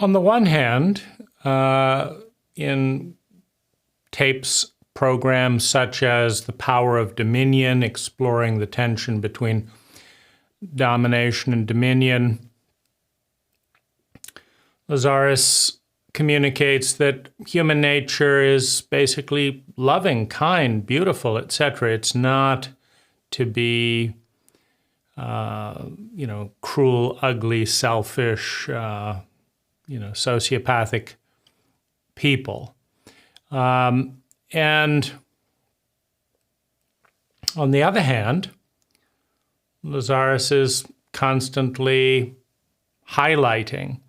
On the one hand, in tapes, programs such as The Power of Dominion, exploring the tension between domination and dominion, Lazaris communicates that human nature is basically loving, kind, beautiful, etc. It's not to be, cruel, ugly, selfish, sociopathic people. And on the other hand, Lazaris is constantly highlighting,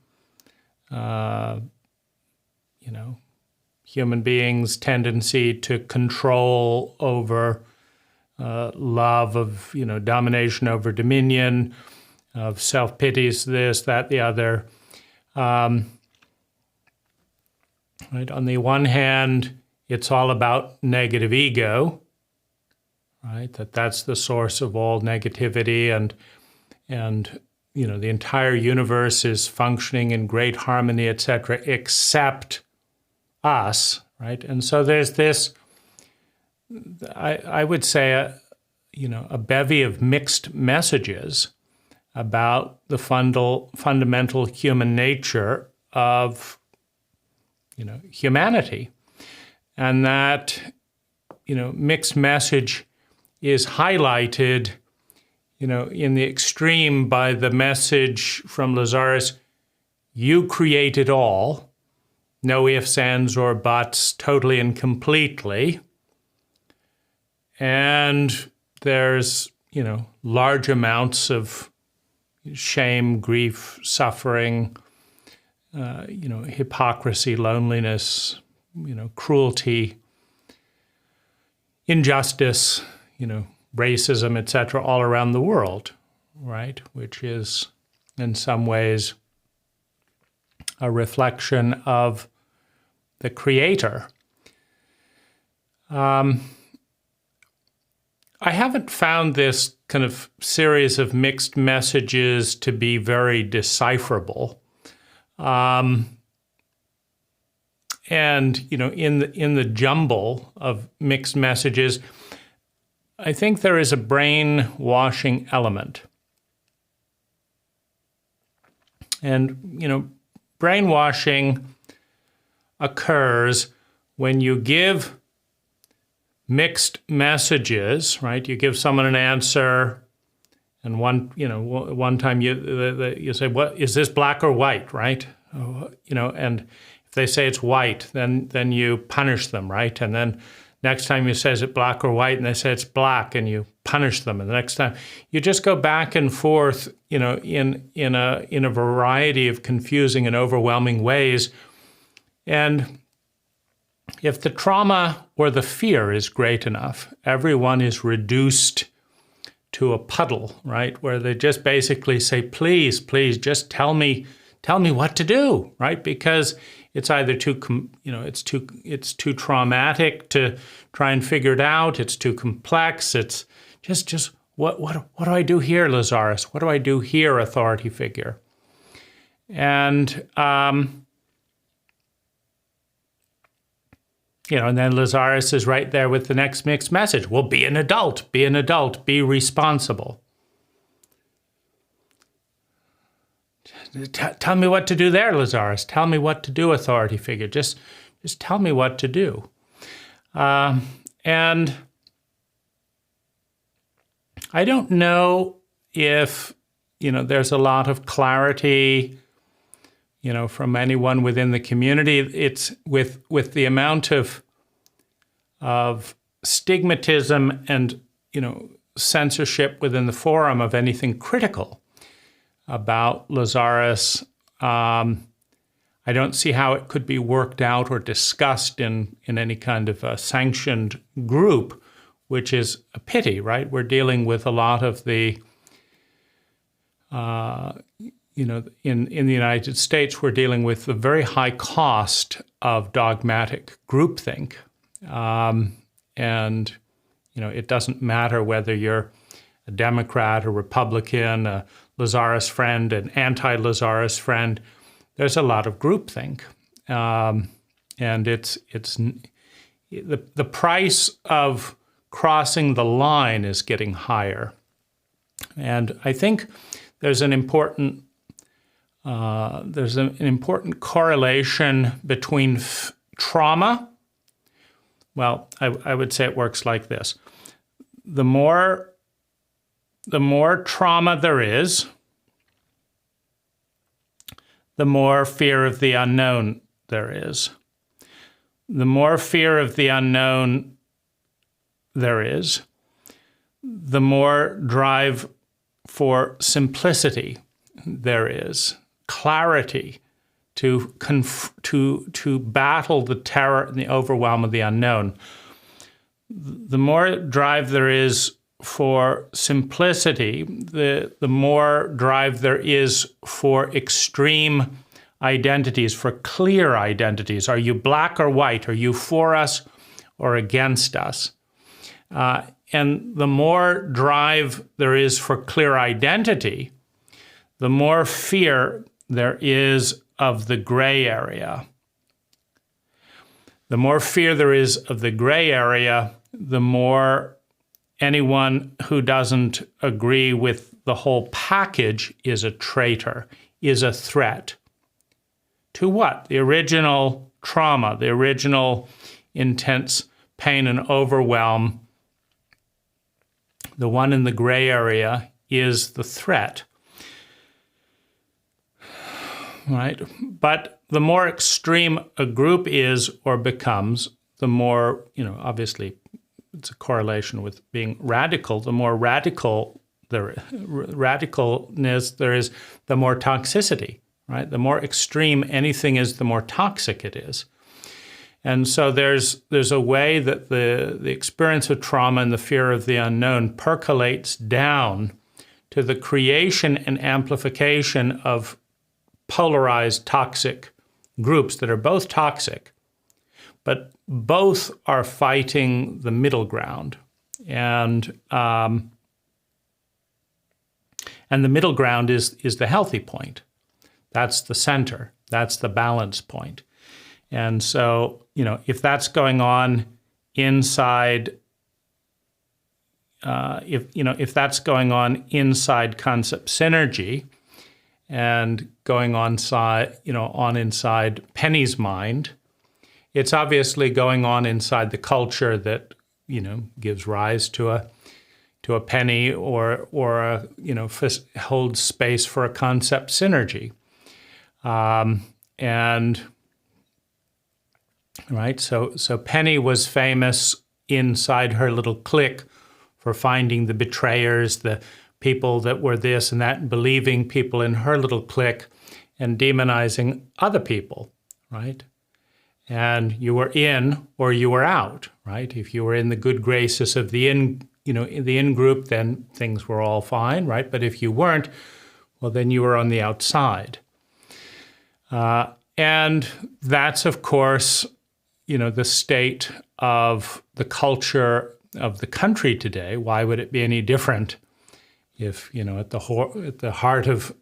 human beings' tendency to control over love of, domination over dominion, of self-pities, this, that, the other. Right? On the one hand, it's all about negative ego, right? That's the source of all negativity, and the entire universe is functioning in great harmony, etc., except us, right? And so there's this, I would say, a bevy of mixed messages about the fundamental human nature of, humanity. And that, mixed message is highlighted, in the extreme by the message from Lazaris, you create it all, no ifs, ands, or buts, totally and completely. And there's, large amounts of shame, grief, suffering, hypocrisy, loneliness, cruelty, injustice, racism, etc., all around the world, right? Which is, in some ways, a reflection of the Creator. I haven't found this kind of series of mixed messages to be very decipherable. And, in the jumble of mixed messages, I think there is a brainwashing element. And, brainwashing occurs when you give mixed messages, right? You give someone an answer, and one time you say, "What is this, black or white?" Right? And if they say it's white, then you punish them, right? And then next time you say, "Is it black or white?" and they say it's black, and you punish them. And the next time you just go back and forth, in a variety of confusing and overwhelming ways. And if the trauma or the fear is great enough, everyone is reduced to a puddle, right? Where they just basically say, please, just tell me what to do, right? Because it's either it's too traumatic to try and figure it out. It's too complex. It's just what do I do here, Lazaris? What do I do here, authority figure? And and then Lazaris is right there with the next mixed message. Well, be an adult, be responsible. Tell me what to do there, Lazaris. Tell me what to do, authority figure. Just tell me what to do. And I don't know if, there's a lot of clarity, from anyone within the community. It's with the amount of stigmatism and, censorship within the forum of anything critical about Lazaris. I don't see how it could be worked out or discussed in any kind of a sanctioned group, which is a pity, right? We're dealing with a lot of the, in the United States, we're dealing with the very high cost of dogmatic groupthink. And, it doesn't matter whether you're a Democrat, a Republican, a Lazaris friend, an anti-Lazaris friend. there's a lot of groupthink. And it's the price of crossing the line is getting higher. And I think there's an important correlation between trauma. Well, I would say it works like this. The more trauma there is, the more fear of the unknown there is. The more fear of the unknown there is, the more drive for simplicity there is, clarity to battle the terror and the overwhelm of the unknown. The more drive there is for simplicity, the more drive there is for extreme identities, for clear identities. Are you black or white? Are you for us or against us? And the more drive there is for clear identity, the more fear there is of the gray area. The more fear there is of the gray area, the more anyone who doesn't agree with the whole package is a traitor, is a threat. To what? The original trauma, the original intense pain and overwhelm. The one in the gray area is the threat. Right? But the more extreme a group is or becomes, the more, obviously it's a correlation with being radical. The more radicalness there is, the more toxicity, right? The more extreme anything is, the more toxic it is. And so there's a way that the experience of trauma and the fear of the unknown percolates down to the creation and amplification of polarized toxic groups that are both toxic, but both are fighting the middle ground. And the middle ground is the healthy point. That's the center. That's the balance point. And so, if that's going on inside, if that's going on inside concept synergy, and going on inside Penny's mind, it's obviously going on inside the culture that gives rise to a Penny or holds space for a concept synergy, and right. So Penny was famous inside her little clique for finding the betrayers, the people that were this and that, and believing people in her little clique and demonizing other people, right? And you were in or you were out, right? If you were in the good graces of the in group, then things were all fine, right? But if you weren't, well, then you were on the outside. And that's, of course, the state of the culture of the country today. Why would it be any different if, at the heart of,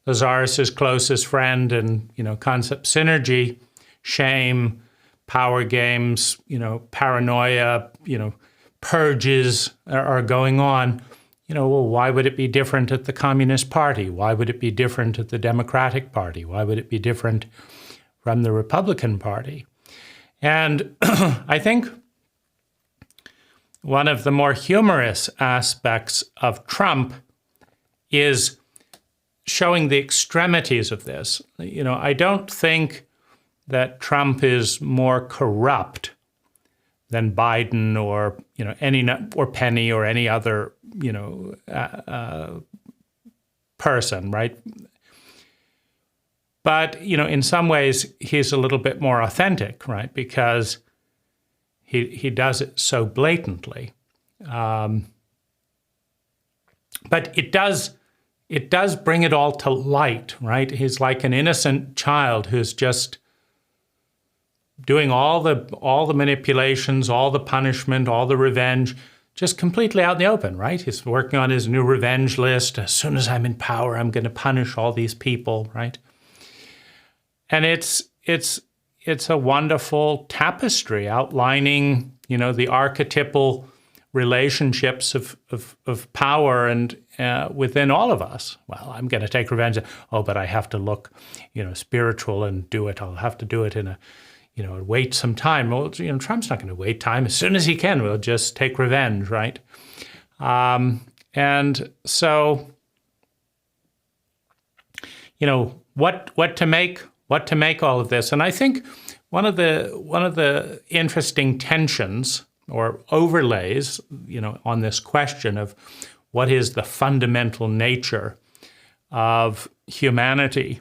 Lazaris' closest friend and, concept synergy, shame, power games, paranoia, purges are going on. Well, why would it be different at the Communist Party? Why would it be different at the Democratic Party? Why would it be different from the Republican Party? And I think one of the more humorous aspects of Trump is showing the extremities of this. I don't think that Trump is more corrupt than Biden or or Penny or any other person, right? But in some ways he's a little bit more authentic, right? Because he does it so blatantly. But it does bring it all to light, right? He's like an innocent child who's just doing all the manipulations, all the punishment, all the revenge, just completely out in the open, right? He's working on his new revenge list. As soon as I'm in power, I'm going to punish all these people, right? And it's a wonderful tapestry outlining, the archetypal relationships of power and within all of us. Well, I'm going to take revenge. Oh, but I have to look, spiritual and do it. I'll have to do it in wait some time. Well, Trump's not going to wait time. As soon as he can, we'll just take revenge, right? And so, what to make all of this. And I think one of the interesting tensions or overlays, on this question of what is the fundamental nature of humanity,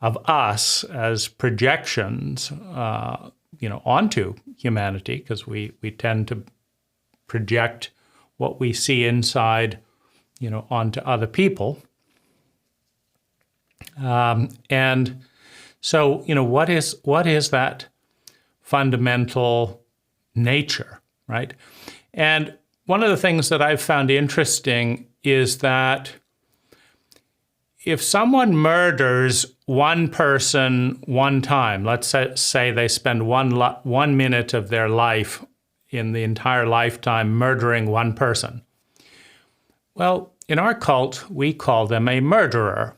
of us as projections, onto humanity, because we tend to project what we see inside, onto other people. And so, what is that fundamental nature, right? And one of the things that I've found interesting is that if someone murders one person one time, let's say they spend 1 minute of their life in the entire lifetime murdering one person, well, in our cult, we call them a murderer.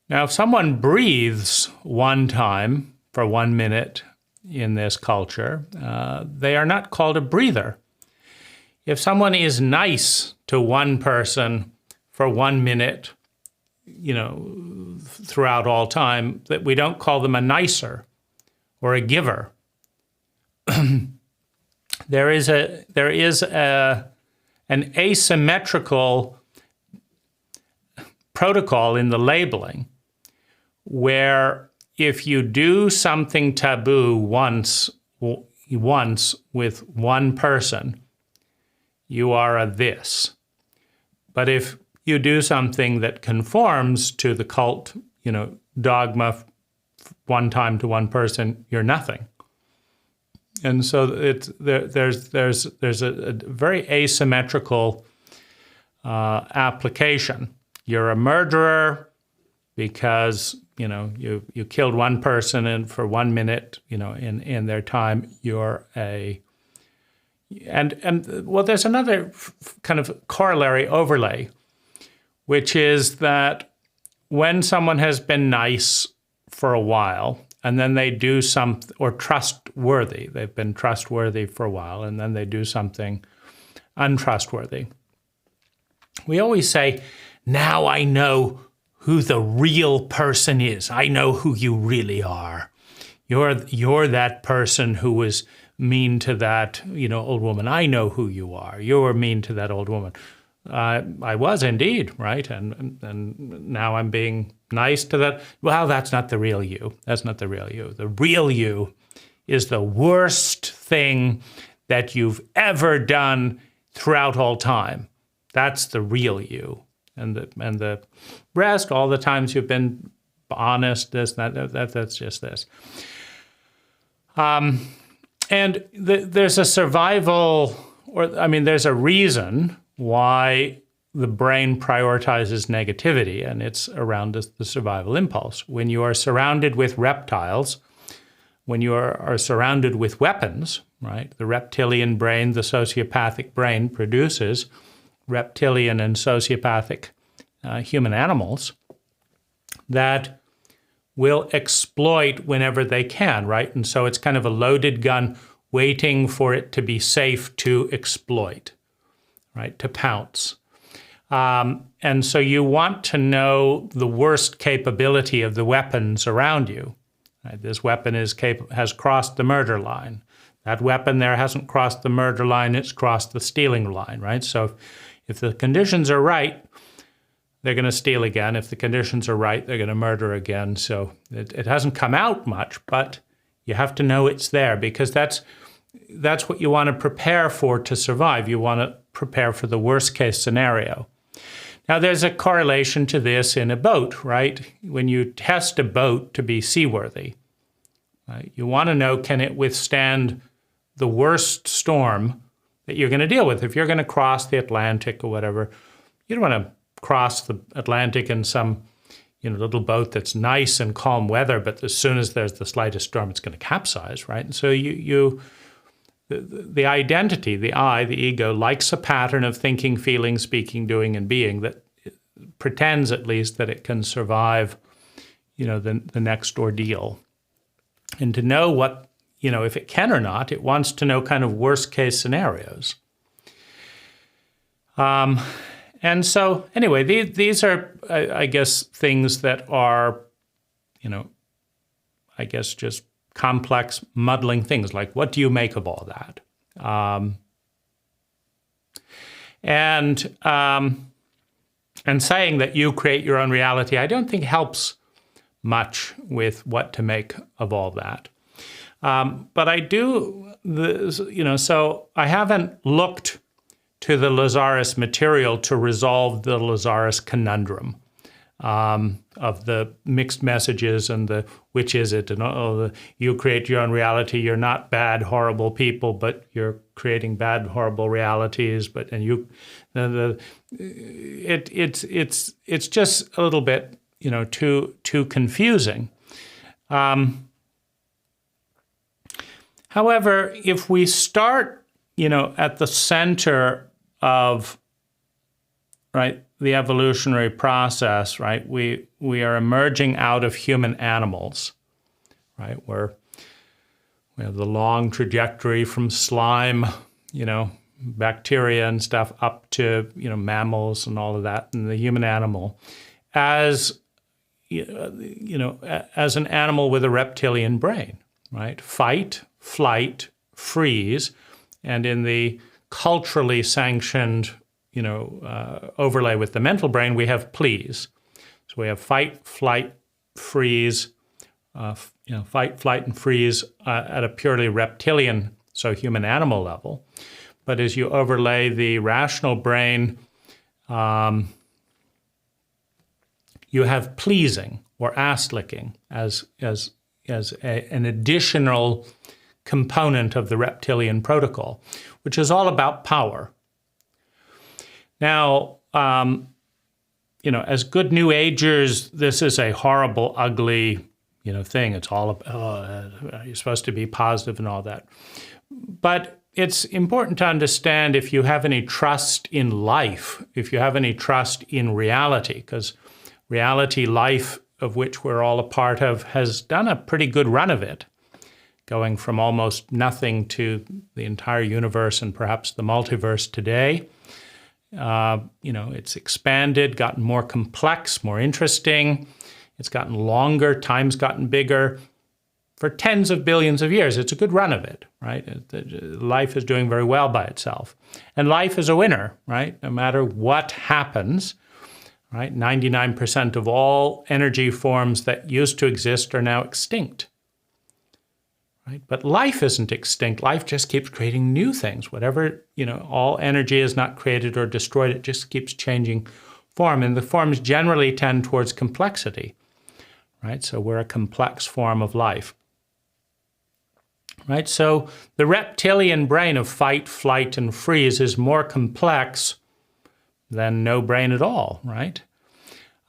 Now, if someone breathes one time for 1 minute in this culture, they are not called a breather. If someone is nice to one person for 1 minute, throughout all time, that we don't call them a nicer or a giver. There is an asymmetrical protocol in the labeling where if you do something taboo once with one person, you are a this. But if you do something that conforms to the cult, dogma one time to one person, you're nothing. And so there's a very asymmetrical application. You're a murderer because you killed one person, and for 1 minute, in their time, you're a. And well, there's another kind of corollary overlay, which is that when someone has been nice for a while, and then they do something, or trustworthy, they've been trustworthy for a while, and then they do something untrustworthy. We always say, now I know who the real person is. I know who you really are. You're that person who was mean to that, old woman. I know who you are. You were mean to that old woman. I was indeed, right? And now I'm being nice to that. Well, that's not the real you. That's not the real you. The real you is the worst thing that you've ever done throughout all time. That's the real you. And the rest, all the times you've been honest, that's just this. And there's a survival, there's a reason why the brain prioritizes negativity, and it's around the survival impulse. When you are surrounded with reptiles, when you are surrounded with weapons, right? The reptilian brain, the sociopathic brain produces reptilian and sociopathic human animals that will exploit whenever they can, right? And so it's kind of a loaded gun waiting for it to be safe to exploit, right? To pounce. And so you want to know the worst capability of the weapons around you. Right? This weapon has crossed the murder line. That weapon there hasn't crossed the murder line, it's crossed the stealing line, right? So if the conditions are right, they're going to steal again. If the conditions are right, they're going to murder again. So it hasn't come out much, but you have to know it's there, because that's what you want to prepare for to survive. You want to prepare for the worst case scenario. Now, there's a correlation to this in a boat, right? When you test a boat to be seaworthy, right, you want to know, can it withstand the worst storm that you're going to deal with? If you're going to cross the Atlantic or whatever, you don't want to cross the Atlantic in some, little boat that's nice and calm weather, but as soon as there's the slightest storm, it's going to capsize, right? And so the identity, the I, the ego, likes a pattern of thinking, feeling, speaking, doing, and being that pretends at least that it can survive, the next ordeal. And to know what, if it can or not, it wants to know kind of worst case scenarios. And so anyway, these are, I guess, things that are, I guess just complex, muddling things. Like, what do you make of all that? And saying that you create your own reality, I don't think helps much with what to make of all that. But I do, so I haven't looked to the Lazaris material to resolve the Lazaris conundrum of the mixed messages and the which is it, and you create your own reality. You're not bad, horrible people, but you're creating bad, horrible realities. It's just a little bit too confusing. However, if we start at the center of the evolutionary process, right? We are emerging out of human animals, right? We have the long trajectory from slime, bacteria and stuff up to mammals and all of that, and the human animal as as an animal with a reptilian brain, right? Fight, flight, freeze, and in the culturally sanctioned overlay with the mental brain, we have please. So we have fight, flight, freeze, fight, flight, and freeze at a purely reptilian, so human animal level. But as you overlay the rational brain, you have pleasing or ass licking as an additional component of the reptilian protocol, which is all about power. Now, as good New Agers, this is a horrible, ugly, thing. It's all about, you're supposed to be positive and all that. But it's important to understand if you have any trust in life, if you have any trust in reality, because reality, life, of which we're all a part of, has done a pretty good run of it, going from almost nothing to the entire universe and perhaps the multiverse today. It's expanded, gotten more complex, more interesting. It's gotten longer, time's gotten bigger. For tens of billions of years, it's a good run of it, right? Life is doing very well by itself. And life is a winner, right? No matter what happens, right? 99% of all energy forms that used to exist are now extinct. Right? But life isn't extinct. Life just keeps creating new things. Whatever, all energy is not created or destroyed. It just keeps changing form. And the forms generally tend towards complexity, right? So we're a complex form of life, right? So the reptilian brain of fight, flight, and freeze is more complex than no brain at all, right?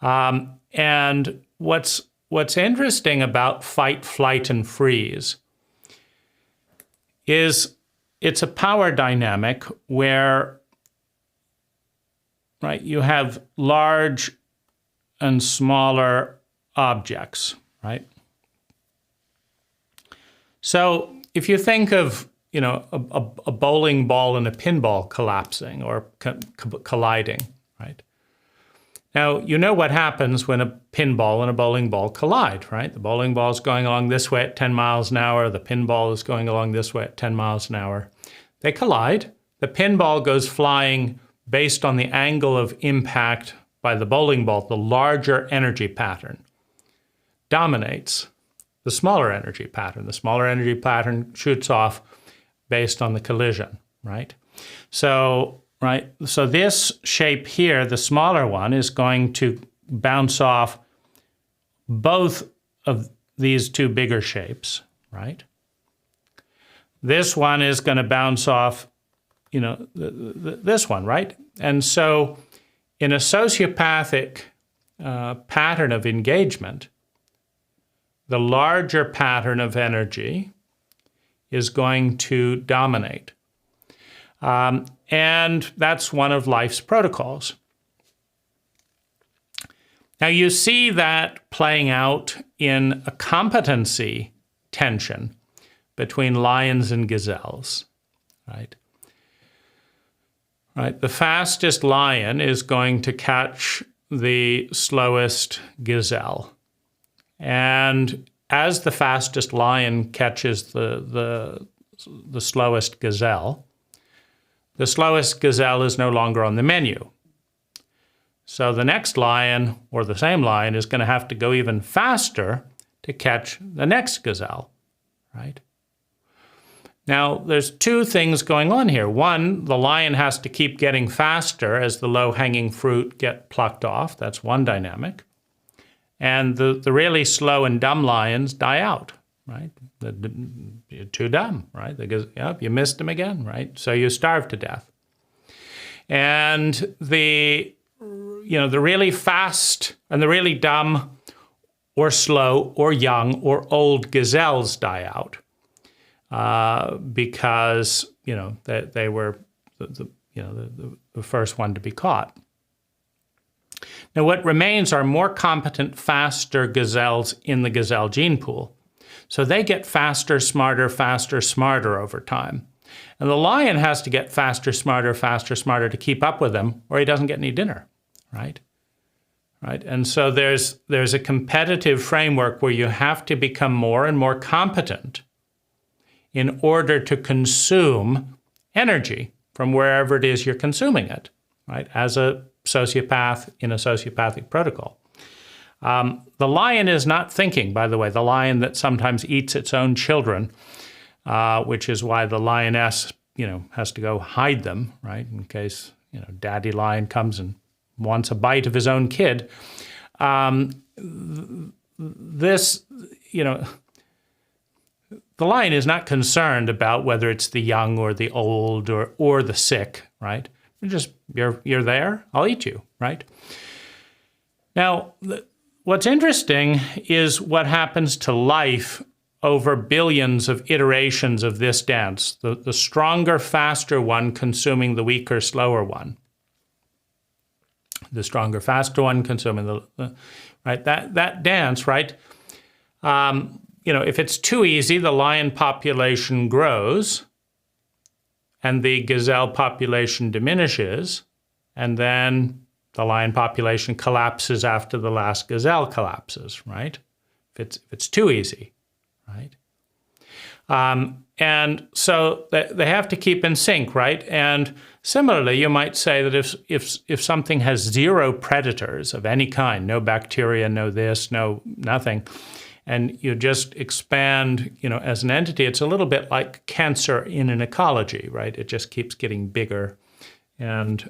And what's interesting about fight, flight, and freeze is it's a power dynamic where, right, you have large and smaller objects, right? So if you think of, a bowling ball and a pinball collapsing or colliding, right? Now, what happens when a pinball and a bowling ball collide, right? The bowling ball is going along this way at 10 miles an hour. The pinball is going along this way at 10 miles an hour. They collide. The pinball goes flying based on the angle of impact by the bowling ball. The larger energy pattern dominates the smaller energy pattern. The smaller energy pattern shoots off based on the collision, right? So this shape here, the smaller one, is going to bounce off both of these two bigger shapes, right? This one is going to bounce off, this one, right? And so in a sociopathic, pattern of engagement, the larger pattern of energy is going to dominate. And that's one of life's protocols. Now you see that playing out in a competency tension between lions and gazelles, right? Right. The fastest lion is going to catch the slowest gazelle. And as the fastest lion catches the slowest gazelle is no longer on the menu. So the next lion, or the same lion, is going to have to go even faster to catch the next gazelle, right? Now, there's two things going on here. One, the lion has to keep getting faster as the low-hanging fruit get plucked off. That's one dynamic. And the really slow and dumb lions die out, right? You're too dumb, right? Because, yep, you missed them again, right? So you starve to death. And the really fast and the really dumb or slow or young or old gazelles die out because, they were the first one to be caught. Now, what remains are more competent, faster gazelles in the gazelle gene pool. So they get faster, smarter over time. And the lion has to get faster, smarter to keep up with them, or he doesn't get any dinner, right? Right? And so there's a competitive framework where you have to become more and more competent in order to consume energy from wherever it is you're consuming it, right? As a sociopath in a sociopathic protocol. The lion is not thinking, by the way, the lion that sometimes eats its own children, which is why the lioness, has to go hide them, right? In case, daddy lion comes and wants a bite of his own kid. The lion is not concerned about whether it's the young or the old or the sick, right? You're there, I'll eat you, right? Now, what's interesting is what happens to life over billions of iterations of this dance, the stronger, faster one consuming the weaker, slower one. The stronger, faster one consuming the right? That dance, right? If it's too easy, the lion population grows and the gazelle population diminishes, and then the lion population collapses after the last gazelle collapses, right? If it's too easy, right? And so they have to keep in sync, right? And similarly, you might say that if something has zero predators of any kind, no bacteria, no this, no nothing, and you just expand, as an entity, it's a little bit like cancer in an ecology, right? It just keeps getting bigger, and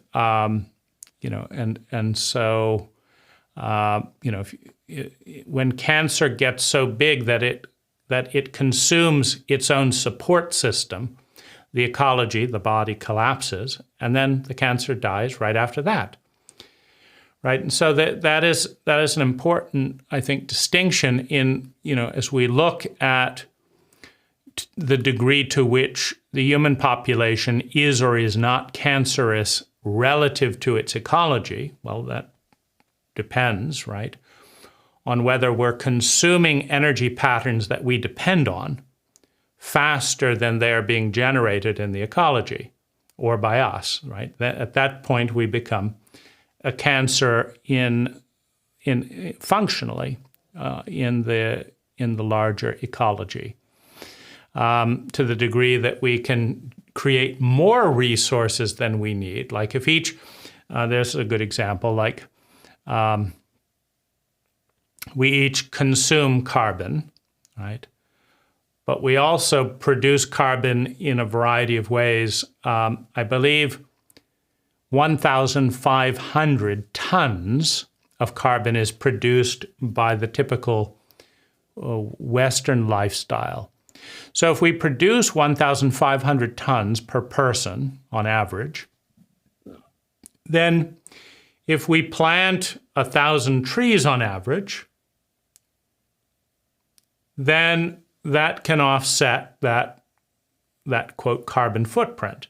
so when cancer gets so big that it consumes its own support system, the ecology, the body collapses, and then the cancer dies right after that. Right, and so that is an important, I think, distinction in, as we look at the degree to which the human population is or is not cancerous relative to its ecology. Well, that depends, right, on whether we're consuming energy patterns that we depend on faster than they're being generated in the ecology or by us, right? At that point, we become a cancer in functionally in the larger ecology, to the degree that we can create more resources than we need. Like if each, there's a good example, like we each consume carbon, right? But we also produce carbon in a variety of ways. I believe 1,500 tons of carbon is produced by the typical Western lifestyle. So if we produce 1,500 tons per person on average, then if we plant 1,000 trees on average, then that can offset that quote carbon footprint.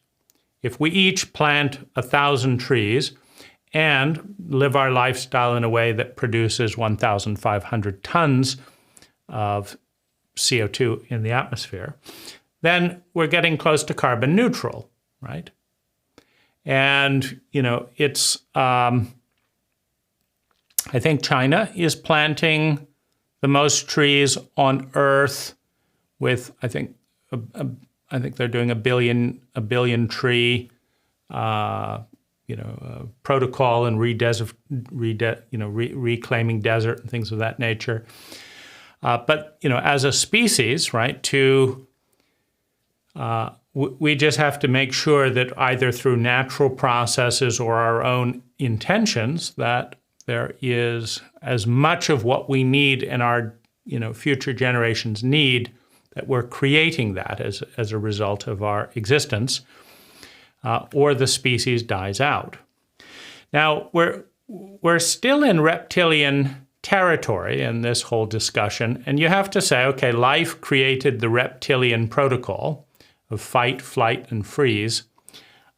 If we each plant 1,000 trees and live our lifestyle in a way that produces 1,500 tons of CO2 in the atmosphere, then we're getting close to carbon neutral, right? And, it's, I think China is planting the most trees on Earth with, I think they're doing a billion tree, protocol and reclaiming desert and things of that nature. But as a species, right, we just have to make sure that either through natural processes or our own intentions that there is as much of what we need and our future generations need, that we're creating that as a result of our existence, or the species dies out. Now, we're still in reptilian territory in this whole discussion, and you have to say, okay, life created the reptilian protocol of fight, flight, and freeze.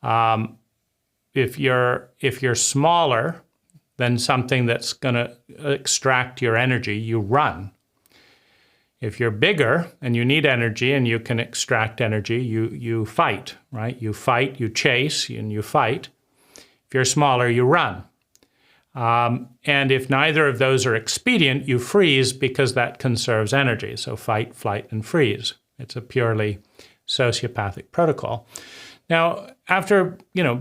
If you're smaller than something that's going to extract your energy, you run. If you're bigger and you need energy and you can extract energy, you fight, right? You fight, you chase, and you fight. If you're smaller, you run. And if neither of those are expedient, you freeze because that conserves energy. So fight, flight, and freeze. It's a purely sociopathic protocol. Now, after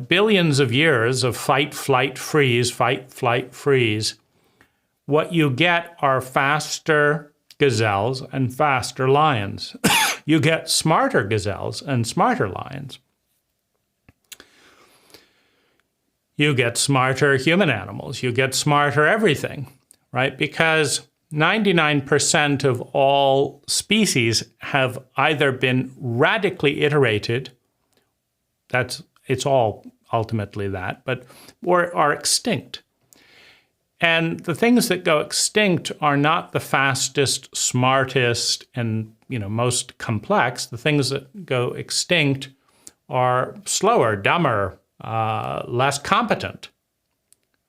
billions of years of fight, flight, freeze, what you get are faster gazelles and faster lions. You get smarter gazelles and smarter lions. You get smarter human animals. You get smarter everything, right? Because 99% of all species have either been radically iterated, it's all ultimately that, or are extinct. And the things that go extinct are not the fastest, smartest, and most complex. The things that go extinct are slower, dumber, less competent,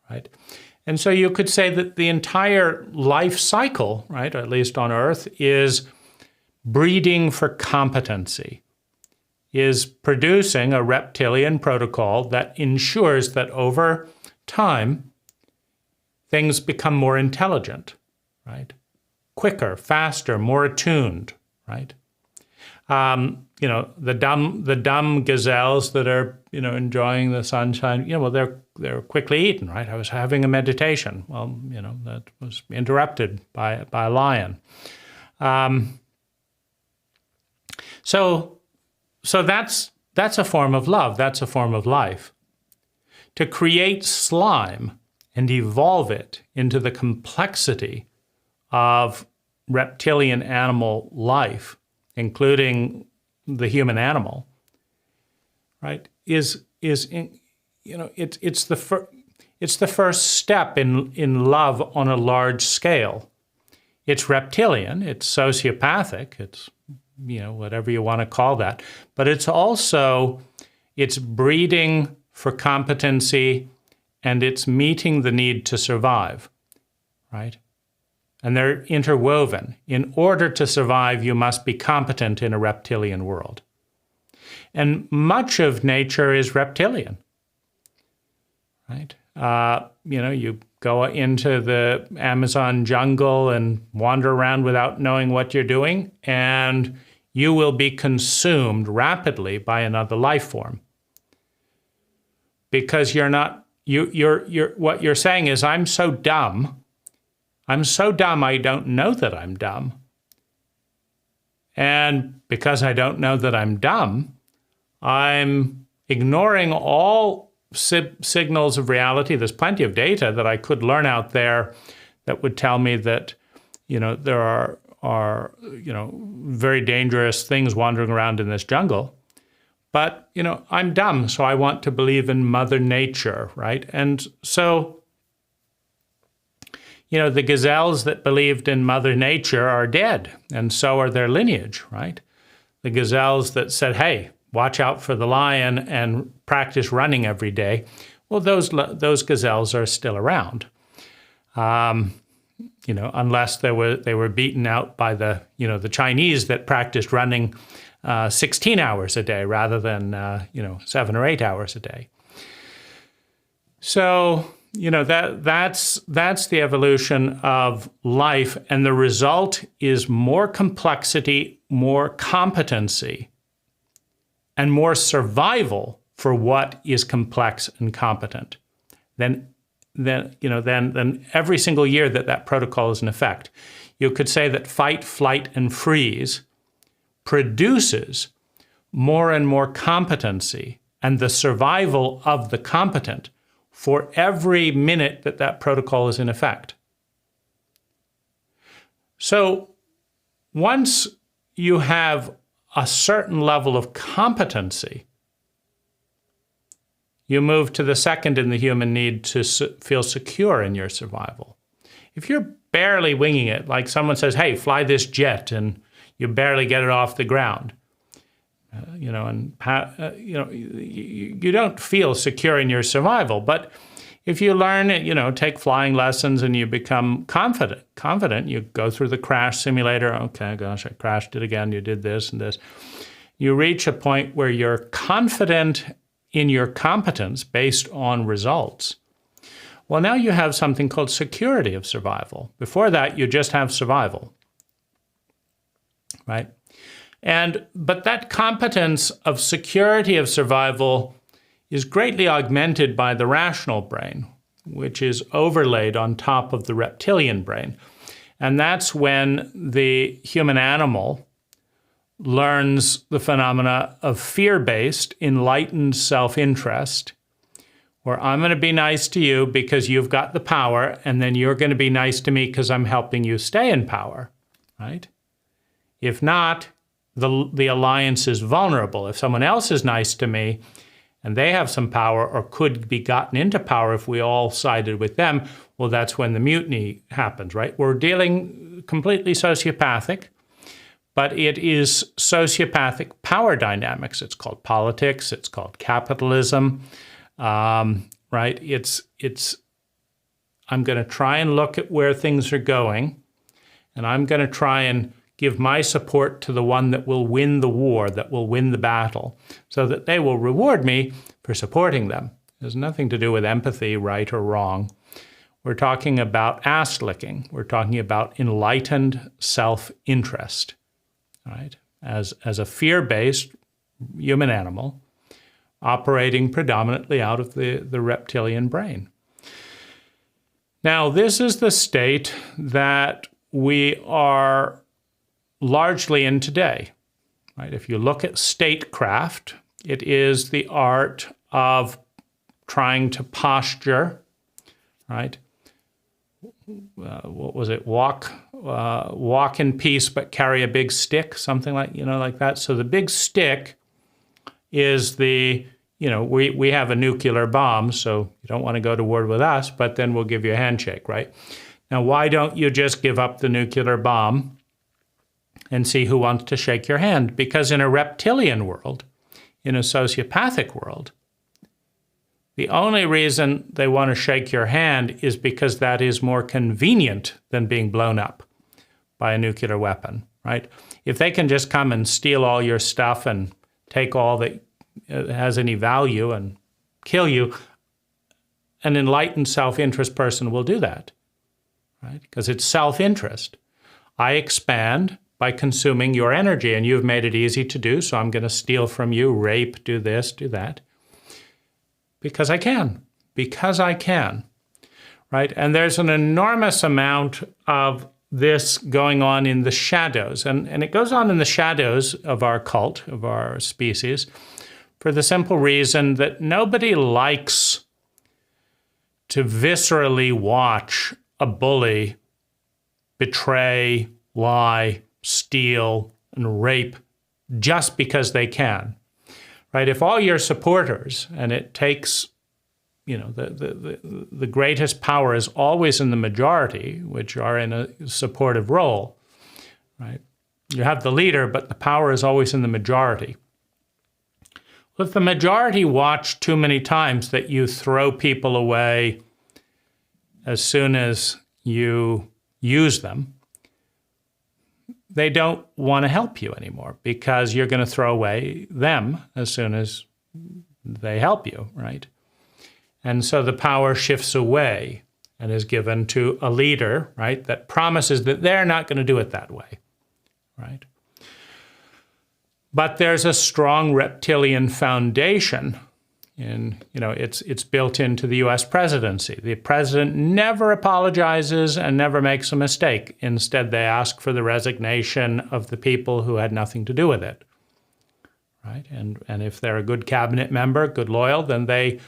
right? And so you could say that the entire life cycle, right, or at least on Earth, is breeding for competency, is producing a reptilian protocol that ensures that over time, things become more intelligent, right? Quicker, faster, more attuned, right? The dumb gazelles that are, enjoying the sunshine, well, they're quickly eaten, right? I was having a meditation. Well, that was interrupted by a lion. So that's a form of love. That's a form of life. To create slime and evolve it into the complexity of reptilian animal life, including the human animal, right? It's the first step in love on a large scale. It's reptilian, it's sociopathic, it's whatever you want to call that, but it's breeding for competency, and it's meeting the need to survive, right? And they're interwoven. In order to survive, you must be competent in a reptilian world. And much of nature is reptilian, right? You go into the Amazon jungle and wander around without knowing what you're doing, and you will be consumed rapidly by another life form. Because what you're saying is, I'm so dumb I don't know that I'm dumb. And because I don't know that I'm dumb, I'm ignoring all signals of reality. There's plenty of data that I could learn out there that would tell me that, there are very dangerous things wandering around in this jungle. But, I'm dumb, so I want to believe in Mother Nature, right? And so the gazelles that believed in Mother Nature are dead, and so are their lineage, right? The gazelles that said, hey, watch out for the lion and practice running every day. Well, those gazelles are still around, unless they were beaten out by the Chinese that practiced running 16 hours a day rather than 7 or 8 hours a day. So that's the evolution of life, and the result is more complexity, more competency, and more survival for what is complex and competent than every single year that protocol is in effect. You could say that fight, flight, and freeze produces more and more competency and the survival of the competent for every minute that protocol is in effect. So once you have a certain level of competency, you move to the second in the human need to feel secure in your survival. If you're barely winging it, like someone says, hey, fly this jet, and you barely get it off the ground, you don't feel secure in your survival. But if you learn it, take flying lessons and you become confident, you go through the crash simulator. Okay, gosh, I crashed it again. You did this and this. You reach a point where you're confident in your competence based on results. Well, now you have something called security of survival. Before that, you just have survival, right? But that competence of security of survival is greatly augmented by the rational brain, which is overlaid on top of the reptilian brain. And that's when the human animal learns the phenomena of fear-based, enlightened self-interest, where I'm going to be nice to you because you've got the power, and then you're going to be nice to me because I'm helping you stay in power, right? If not, the alliance is vulnerable. If someone else is nice to me and they have some power or could be gotten into power if we all sided with them, well, that's when the mutiny happens, right? We're dealing completely sociopathic, but it is sociopathic power dynamics. It's called politics. It's called capitalism, right? I'm going to try and look at where things are going, and I'm going to try and give my support to the one that will win the war, that will win the battle, so that they will reward me for supporting them. It has nothing to do with empathy, right or wrong. We're talking about ass licking. We're talking about enlightened self-interest, right? As a fear-based human animal operating predominantly out of the reptilian brain. Now, this is the state that we are largely in today, right? If you look at statecraft, it is the art of trying to posture, right? What was it? Walk in peace, but carry a big stick, something like that. So the big stick is we have a nuclear bomb, so you don't want to go to war with us, but then we'll give you a handshake, right? Now, why don't you just give up the nuclear bomb and see who wants to shake your hand? Because in a reptilian world, in a sociopathic world, the only reason they want to shake your hand is because that is more convenient than being blown up by a nuclear weapon, right? If they can just come and steal all your stuff and take all that has any value and kill you, an enlightened self-interest person will do that, right? Because it's self-interest. I expand by consuming your energy, and you've made it easy to do, so I'm going to steal from you, rape, do this, do that. Because I can, right? And there's an enormous amount of this going on in the shadows, and it goes on in the shadows of our cult, of our species, for the simple reason that nobody likes to viscerally watch a bully betray, lie, steal, and rape just because they can, right? If all your supporters, and it takes the greatest power is always in the majority, which are in a supportive role, right? You have the leader, but the power is always in the majority. If the majority watch too many times that you throw people away as soon as you use them, they don't want to help you anymore because you're going to throw away them as soon as they help you, right? And so the power shifts away and is given to a leader, right, that promises that they're not going to do it that way, right? But there's a strong reptilian foundation in, it's built into the US presidency. The president never apologizes and never makes a mistake. Instead, they ask for the resignation of the people who had nothing to do with it, right? And if they're a good cabinet member, good loyal, then they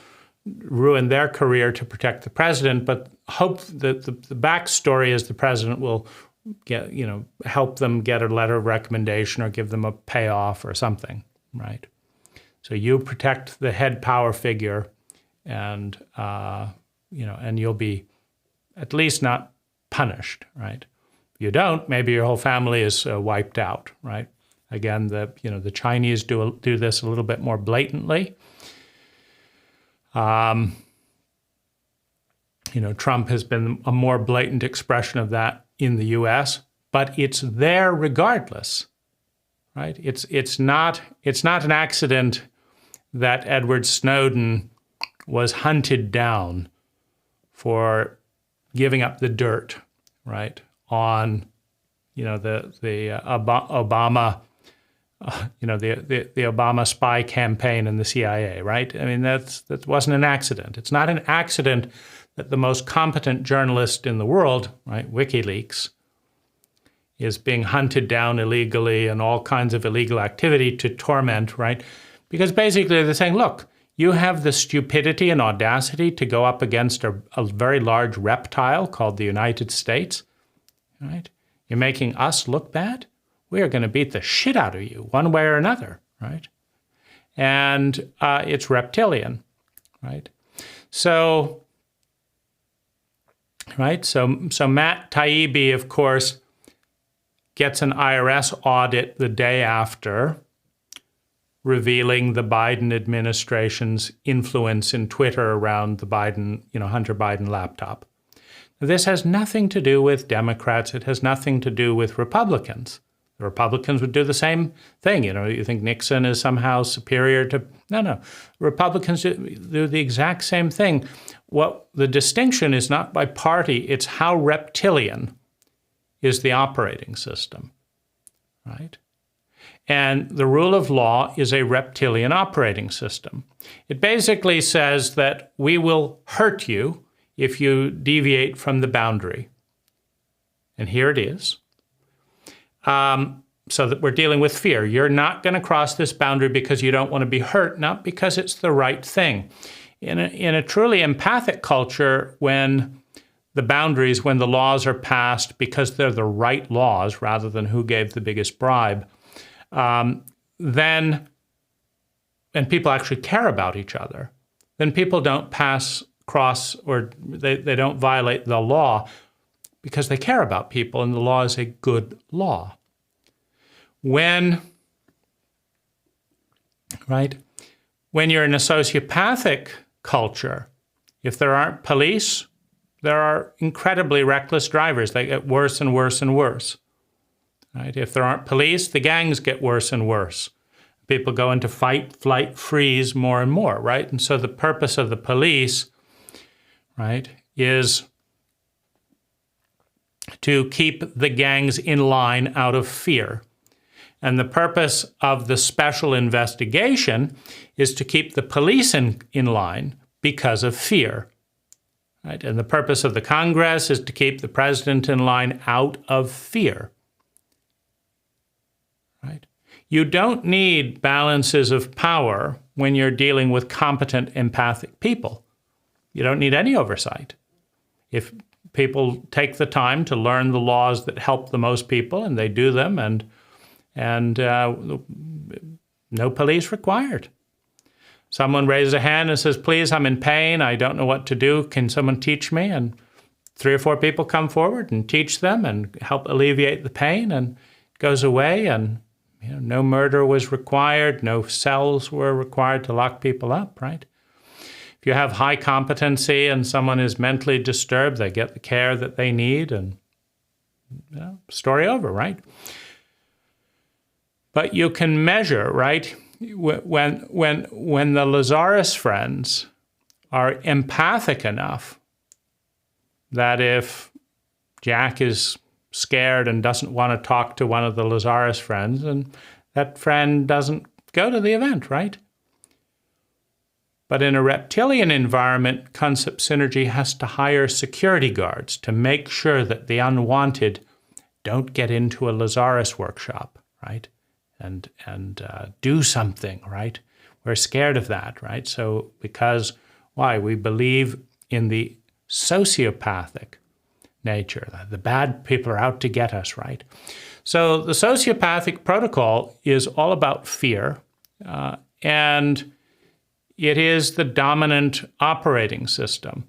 ruin their career to protect the president, but hope that the backstory is the president will get, help them get a letter of recommendation or give them a payoff or something, right? So you protect the head power figure, and and you'll be at least not punished, right? If you don't, maybe your whole family is wiped out, right? Again, the Chinese do this a little bit more blatantly. Trump has been a more blatant expression of that in the U.S., but it's there regardless, right? It's not an accident that Edward Snowden was hunted down for giving up the dirt, right, on the Obama. The Obama spy campaign and the CIA, right? I mean, that wasn't an accident. It's not an accident that the most competent journalist in the world, right, WikiLeaks, is being hunted down illegally and all kinds of illegal activity to torment, right? Because basically they're saying, look, you have the stupidity and audacity to go up against a very large reptile called the United States, right? You're making us look bad? We are going to beat the shit out of you one way or another, right? And it's reptilian, right? So Matt Taibbi, of course, gets an IRS audit the day after, revealing the Biden administration's influence in Twitter around the Hunter Biden laptop. Now, this has nothing to do with Democrats. It has nothing to do with Republicans. The Republicans would do the same thing. You think Nixon is somehow superior to... No. Republicans do the exact same thing. What the distinction is not by party, it's how reptilian is the operating system, right? And the rule of law is a reptilian operating system. It basically says that we will hurt you if you deviate from the boundary. And here it is. So that we're dealing with fear. You're not going to cross this boundary because you don't want to be hurt, not because it's the right thing. In a truly empathic culture, when the laws are passed because they're the right laws rather than who gave the biggest bribe, and people actually care about each other, then people don't cross or they don't violate the law because they care about people, and the law is a good law. When you're in a sociopathic culture, if there aren't police, there are incredibly reckless drivers. They get worse and worse and worse. Right? If there aren't police, the gangs get worse and worse. People go into fight, flight, freeze more and more, right? And so the purpose of the police, right, is to keep the gangs in line out of fear. And the purpose of the special investigation is to keep the police in line because of fear. Right? And the purpose of the Congress is to keep the president in line out of fear. Right? You don't need balances of power when you're dealing with competent, empathic people. You don't need any oversight. If people take the time to learn the laws that help the most people, and they do them, and no police required. someone raises a hand and says, please, I'm in pain. I don't know what to do. Can someone teach me? And 3 or 4 people come forward and teach them and help alleviate the pain, and it goes away. And no murder was required. No cells were required to lock people up, right? If you have high competency and someone is mentally disturbed, they get the care that they need, and story over, right? But you can measure, right? When the Lazaris friends are empathic enough that if Jack is scared and doesn't want to talk to one of the Lazaris friends, and that friend doesn't go to the event, right? But in a reptilian environment, concept synergy has to hire security guards to make sure that the unwanted don't get into a Lazaris workshop, right? And do something, right? We're scared of that, right? So because, why? We believe in the sociopathic nature. The bad people are out to get us, right? So the sociopathic protocol is all about fear, and it is the dominant operating system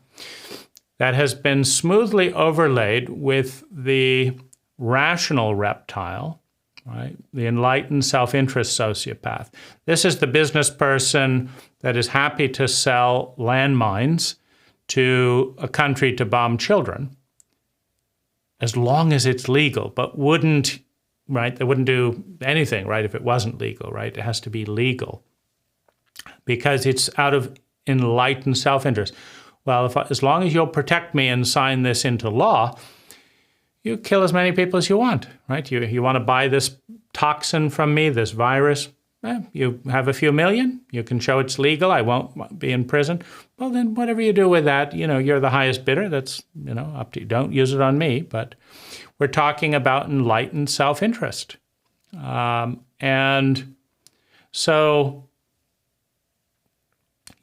that has been smoothly overlaid with the rational reptile, right? The enlightened self-interest sociopath. This is the business person that is happy to sell landmines to a country to bomb children, as long as it's legal, but wouldn't, right? They wouldn't do anything, right, if it wasn't legal, right? It has to be legal because it's out of enlightened self-interest. Well, as long as you'll protect me and sign this into law, you kill as many people as you want, right? You want to buy this toxin from me, this virus, you have a few million, you can show it's legal, I won't be in prison. Well, then whatever you do with that, you're the highest bidder, that's, up to you. Don't use it on me, but we're talking about enlightened self-interest. And so,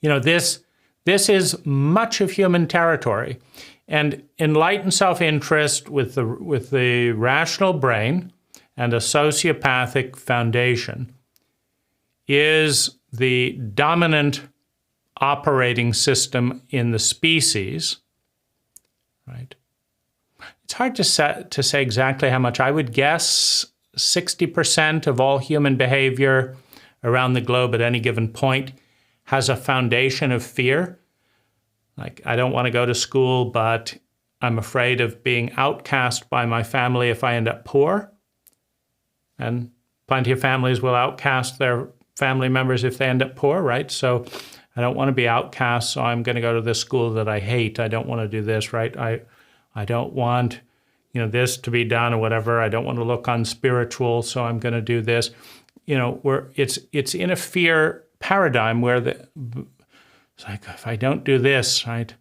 this is much of human territory. And enlightened self-interest with the rational brain and a sociopathic foundation is the dominant operating system in the species, right? It's hard to say exactly how much. I would guess 60% of all human behavior around the globe at any given point has a foundation of fear. Like, I don't want to go to school, but I'm afraid of being outcast by my family if I end up poor. And plenty of families will outcast their family members if they end up poor, right? So I don't want to be outcast, so I'm going to go to this school that I hate. I don't want to do this, right? I don't want, this to be done or whatever. I don't want to look unspiritual, so I'm going to do this. It's in a fear paradigm where it's like, if I don't do this, right,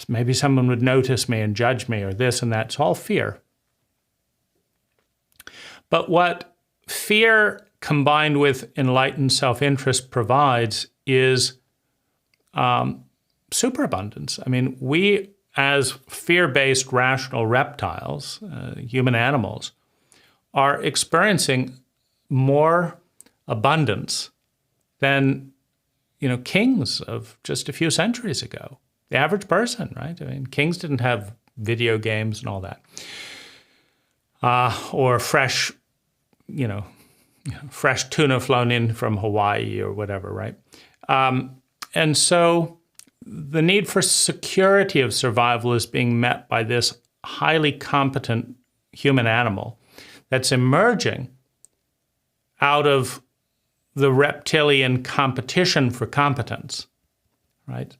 maybe someone would notice me and judge me or this and that. It's all fear. But what fear combined with enlightened self-interest provides is superabundance. I mean, we as fear-based rational reptiles, human animals, are experiencing more abundance than kings of just a few centuries ago. The average person, right? I mean, kings didn't have video games and all that. Or fresh tuna flown in from Hawaii or whatever, right? And so the need for security of survival is being met by this highly competent human animal that's emerging out of the reptilian competition for competence, right?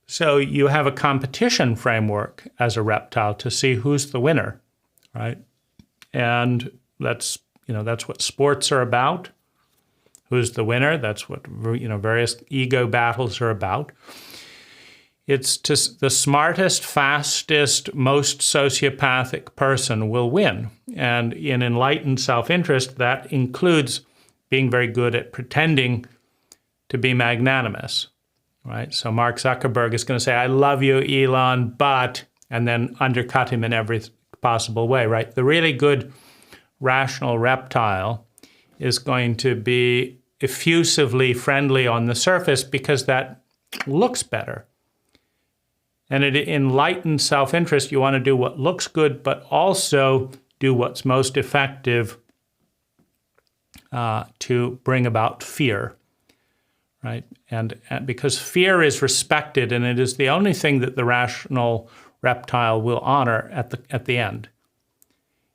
So you have a competition framework as a reptile to see who's the winner, right? And that's what sports are about. Who's the winner? That's what various ego battles are about. It's just the smartest, fastest, most sociopathic person will win. And in enlightened self-interest, that includes being very good at pretending to be magnanimous, right? So Mark Zuckerberg is going to say, I love you, Elon, but, and then undercut him in every possible way, right? The really good rational reptile is going to be effusively friendly on the surface because that looks better. And it enlightens self-interest. You want to do what looks good, but also do what's most effective to bring about fear, right? And because fear is respected, and it is the only thing that the rational reptile will honor at the end.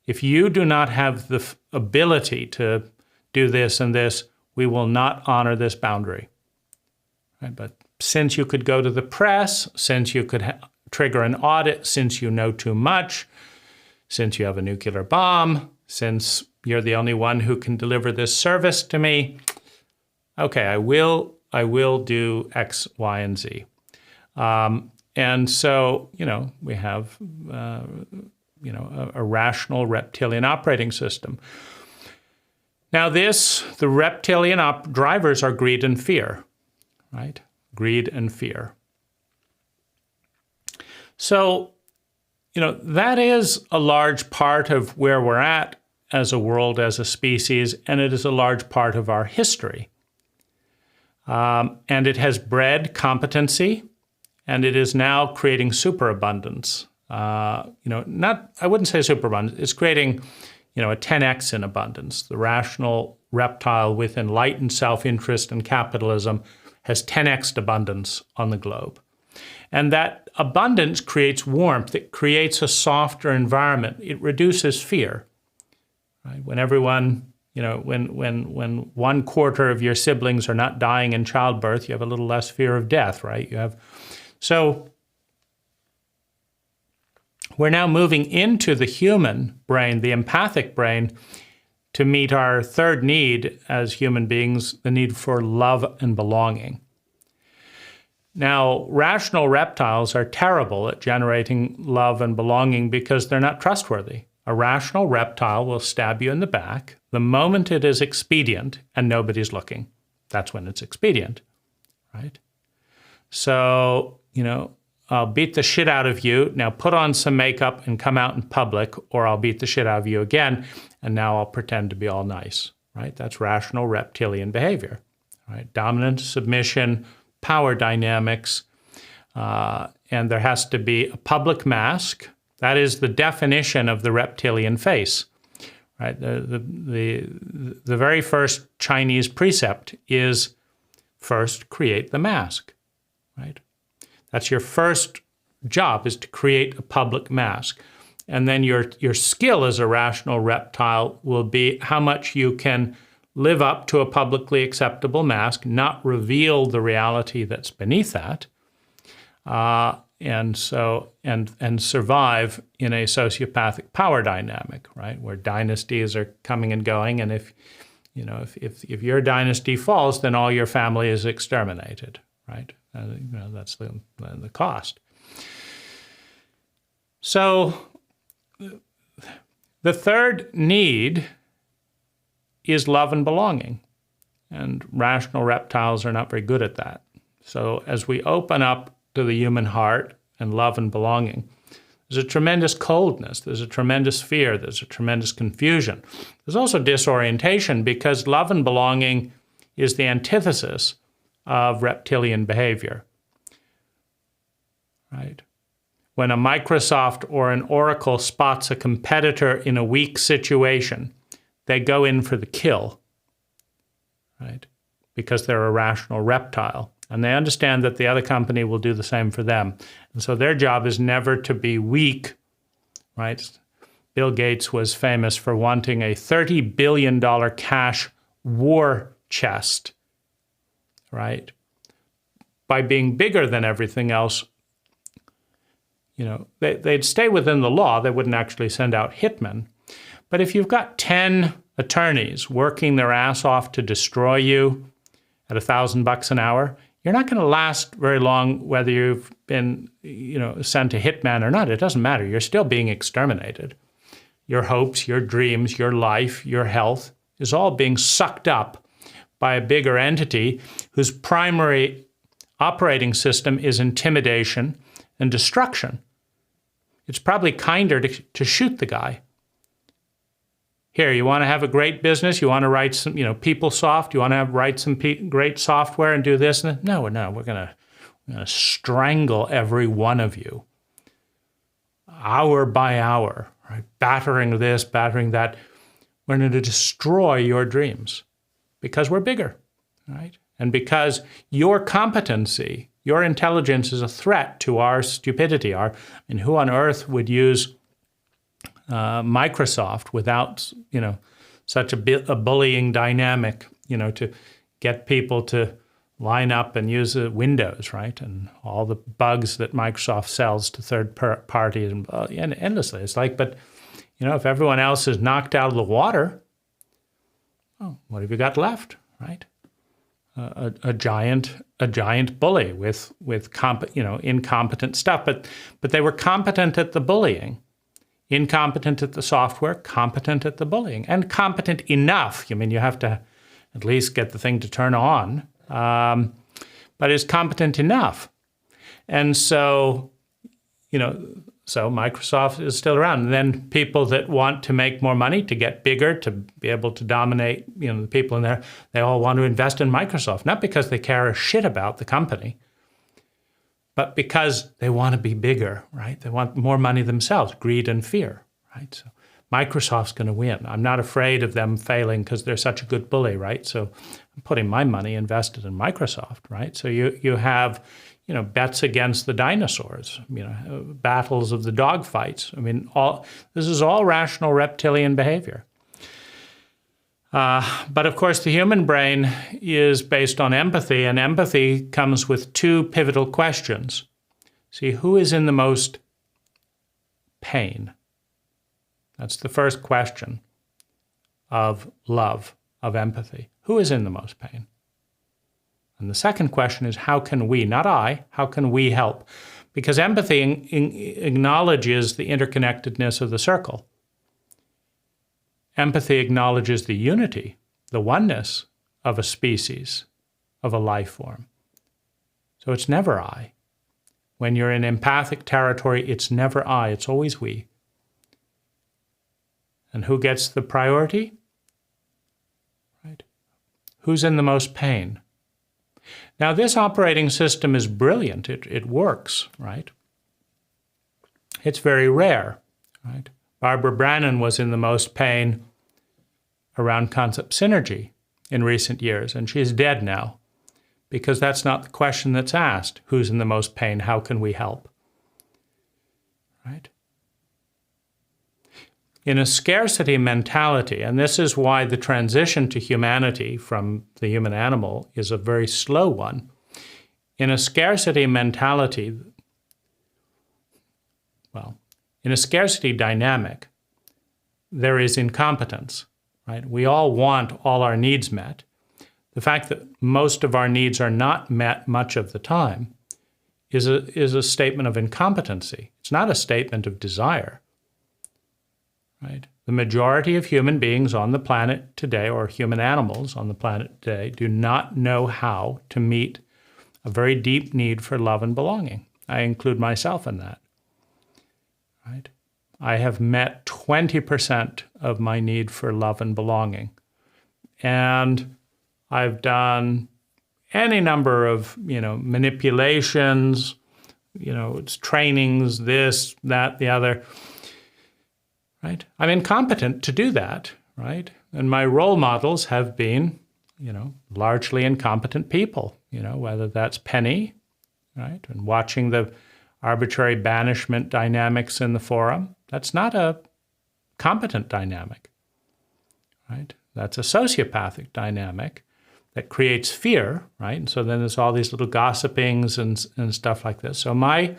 If you do not have the ability to do this and this, we will not honor this boundary. Right? But since you could go to the press, since you could trigger an audit, since you know too much, since you have a nuclear bomb, since you're the only one who can deliver this service to me, okay, I will do X, Y, and Z. And so, we have, a rational reptilian operating system. Now the reptilian drivers are greed and fear, right? Greed and fear. So, that is a large part of where we're at as a world, as a species, and it is a large part of our history. And it has bred competency, and it is now creating superabundance. I wouldn't say superabundance. It's creating, a 10x in abundance. The rational reptile with enlightened self-interest and capitalism has 10x abundance on the globe. And that abundance creates warmth. It creates a softer environment. It reduces fear. Right? When everyone, when 1/4 of your siblings are not dying in childbirth, you have a little less fear of death, right? So we're now moving into the human brain, the empathic brain, to meet our third need as human beings, the need for love and belonging. Now, rational reptiles are terrible at generating love and belonging because they're not trustworthy. A rational reptile will stab you in the back the moment it is expedient and nobody's looking. That's when it's expedient, right? So, I'll beat the shit out of you. Now put on some makeup and come out in public, or I'll beat the shit out of you again, and now I'll pretend to be all nice, right? That's rational reptilian behavior, right? Dominance, submission, power dynamics, and there has to be a public mask. That is the definition of the reptilian face, right? The very first Chinese precept is first create the mask, right? That's your first job, is to create a public mask. And then your skill as a rational reptile will be how much you can live up to a publicly acceptable mask, not reveal the reality that's beneath that, and survive in a sociopathic power dynamic, right, where dynasties are coming and going, and if your dynasty falls, then all your family is exterminated, right? That's the cost. So the third need is love and belonging. And rational reptiles are not very good at that. So as we open up to the human heart and love and belonging, there's a tremendous coldness, there's a tremendous fear, there's a tremendous confusion. There's also disorientation, because love and belonging is the antithesis of reptilian behavior, right? When a Microsoft or an Oracle spots a competitor in a weak situation, they go in for the kill, right? Because they're a rational reptile. And they understand that the other company will do the same for them. And so their job is never to be weak, right? Bill Gates was famous for wanting a $30 billion cash war chest, right? By being bigger than everything else, they'd stay within the law. They wouldn't actually send out hitmen. But if you've got 10 attorneys working their ass off to destroy you at $1,000 an hour, you're not going to last very long whether you've been, sent a hitman or not. It doesn't matter. You're still being exterminated. Your hopes, your dreams, your life, your health is all being sucked up by a bigger entity whose primary operating system is intimidation and destruction. It's probably kinder to shoot the guy. Here, you want to have a great business? You want to write some, PeopleSoft? You want to write some great software and do this? No, we're going to strangle every one of you, hour by hour, right? Battering this, battering that. We're going to destroy your dreams because we're bigger, right? And because your competency, your intelligence is a threat to our stupidity. Who on earth would use Microsoft without, such a bullying dynamic, to get people to line up and use Windows, right? And all the bugs that Microsoft sells to third parties and endlessly. It's like, but, if everyone else is knocked out of the water, oh, what have you got left, right? A giant bully with incompetent stuff. But they were competent at the bullying. Incompetent at the software, competent at the bullying, and competent enough. You have to at least get the thing to turn on, but is competent enough. And so, so Microsoft is still around. And then people that want to make more money, to get bigger, to be able to dominate, the people in there, they all want to invest in Microsoft, not because they care a shit about the company, but because they want to be bigger, right? They want more money themselves, greed and fear, right? So Microsoft's going to win. I'm not afraid of them failing because they're such a good bully, right? So I'm putting my money invested in Microsoft, right? So you have, bets against the dinosaurs, battles of the dogfights. This is all rational reptilian behavior. But of course, the human brain is based on empathy, and empathy comes with two pivotal questions. See, who is in the most pain? That's the first question of love, of empathy. Who is in the most pain? And the second question is, how can we, not I, how can we help? Because empathy acknowledges the interconnectedness of the circle. Empathy acknowledges the unity, the oneness of a species, of a life form. So it's never I. When you're in empathic territory, it's never I, it's always we. And who gets the priority? Right? Who's in the most pain? Now, this operating system is brilliant. It works, right? It's very rare, right? Barbara Brannon was in the most pain around concept synergy in recent years, and she's dead now because that's not the question that's asked. Who's in the most pain? How can we help? Right? In a scarcity mentality, and this is why the transition to humanity from the human animal is a very slow one. In a scarcity mentality, in a scarcity dynamic, there is incompetence, right? We all want all our needs met. The fact that most of our needs are not met much of the time is a statement of incompetency. It's not a statement of desire, right? The majority of human beings on the planet today, or human animals on the planet today, do not know how to meet a very deep need for love and belonging. I include myself in that. Right? I have met 20% of my need for love and belonging. And I've done any number of, manipulations, it's trainings, this, that, the other, right? I'm incompetent to do that, right? And my role models have been, largely incompetent people, whether that's Penny, right? And watching the arbitrary banishment dynamics in the forum, that's not a competent dynamic, right? That's a sociopathic dynamic that creates fear, right? And so then there's all these little gossipings and stuff like this. So my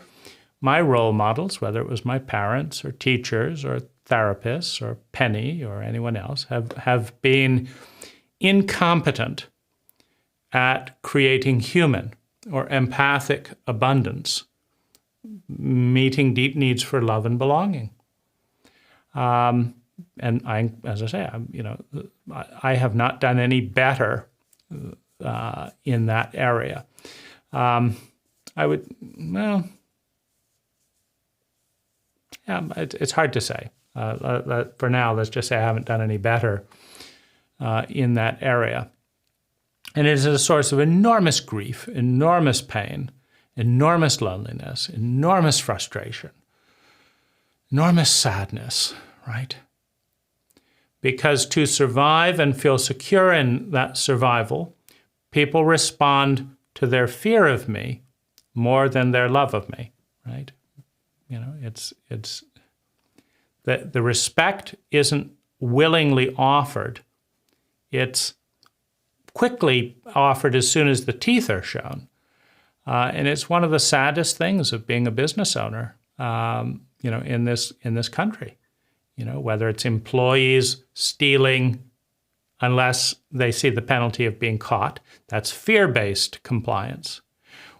role models, whether it was my parents or teachers or therapists or Penny or anyone else, have been incompetent at creating human or empathic abundance, meeting deep needs for love and belonging. And as I say, I have not done any better in that area. It's hard to say. For now, let's just say I haven't done any better in that area. And it is a source of enormous grief, enormous pain, enormous loneliness, enormous frustration, enormous sadness, right? Because to survive and feel secure in that survival, people respond to their fear of me more than their love of me, right? You know, it's the respect isn't willingly offered. It's quickly offered as soon as the teeth are shown. And it's one of the saddest things of being a business owner, you know, in this country. You know, whether it's employees stealing unless they see the penalty of being caught, that's fear-based compliance.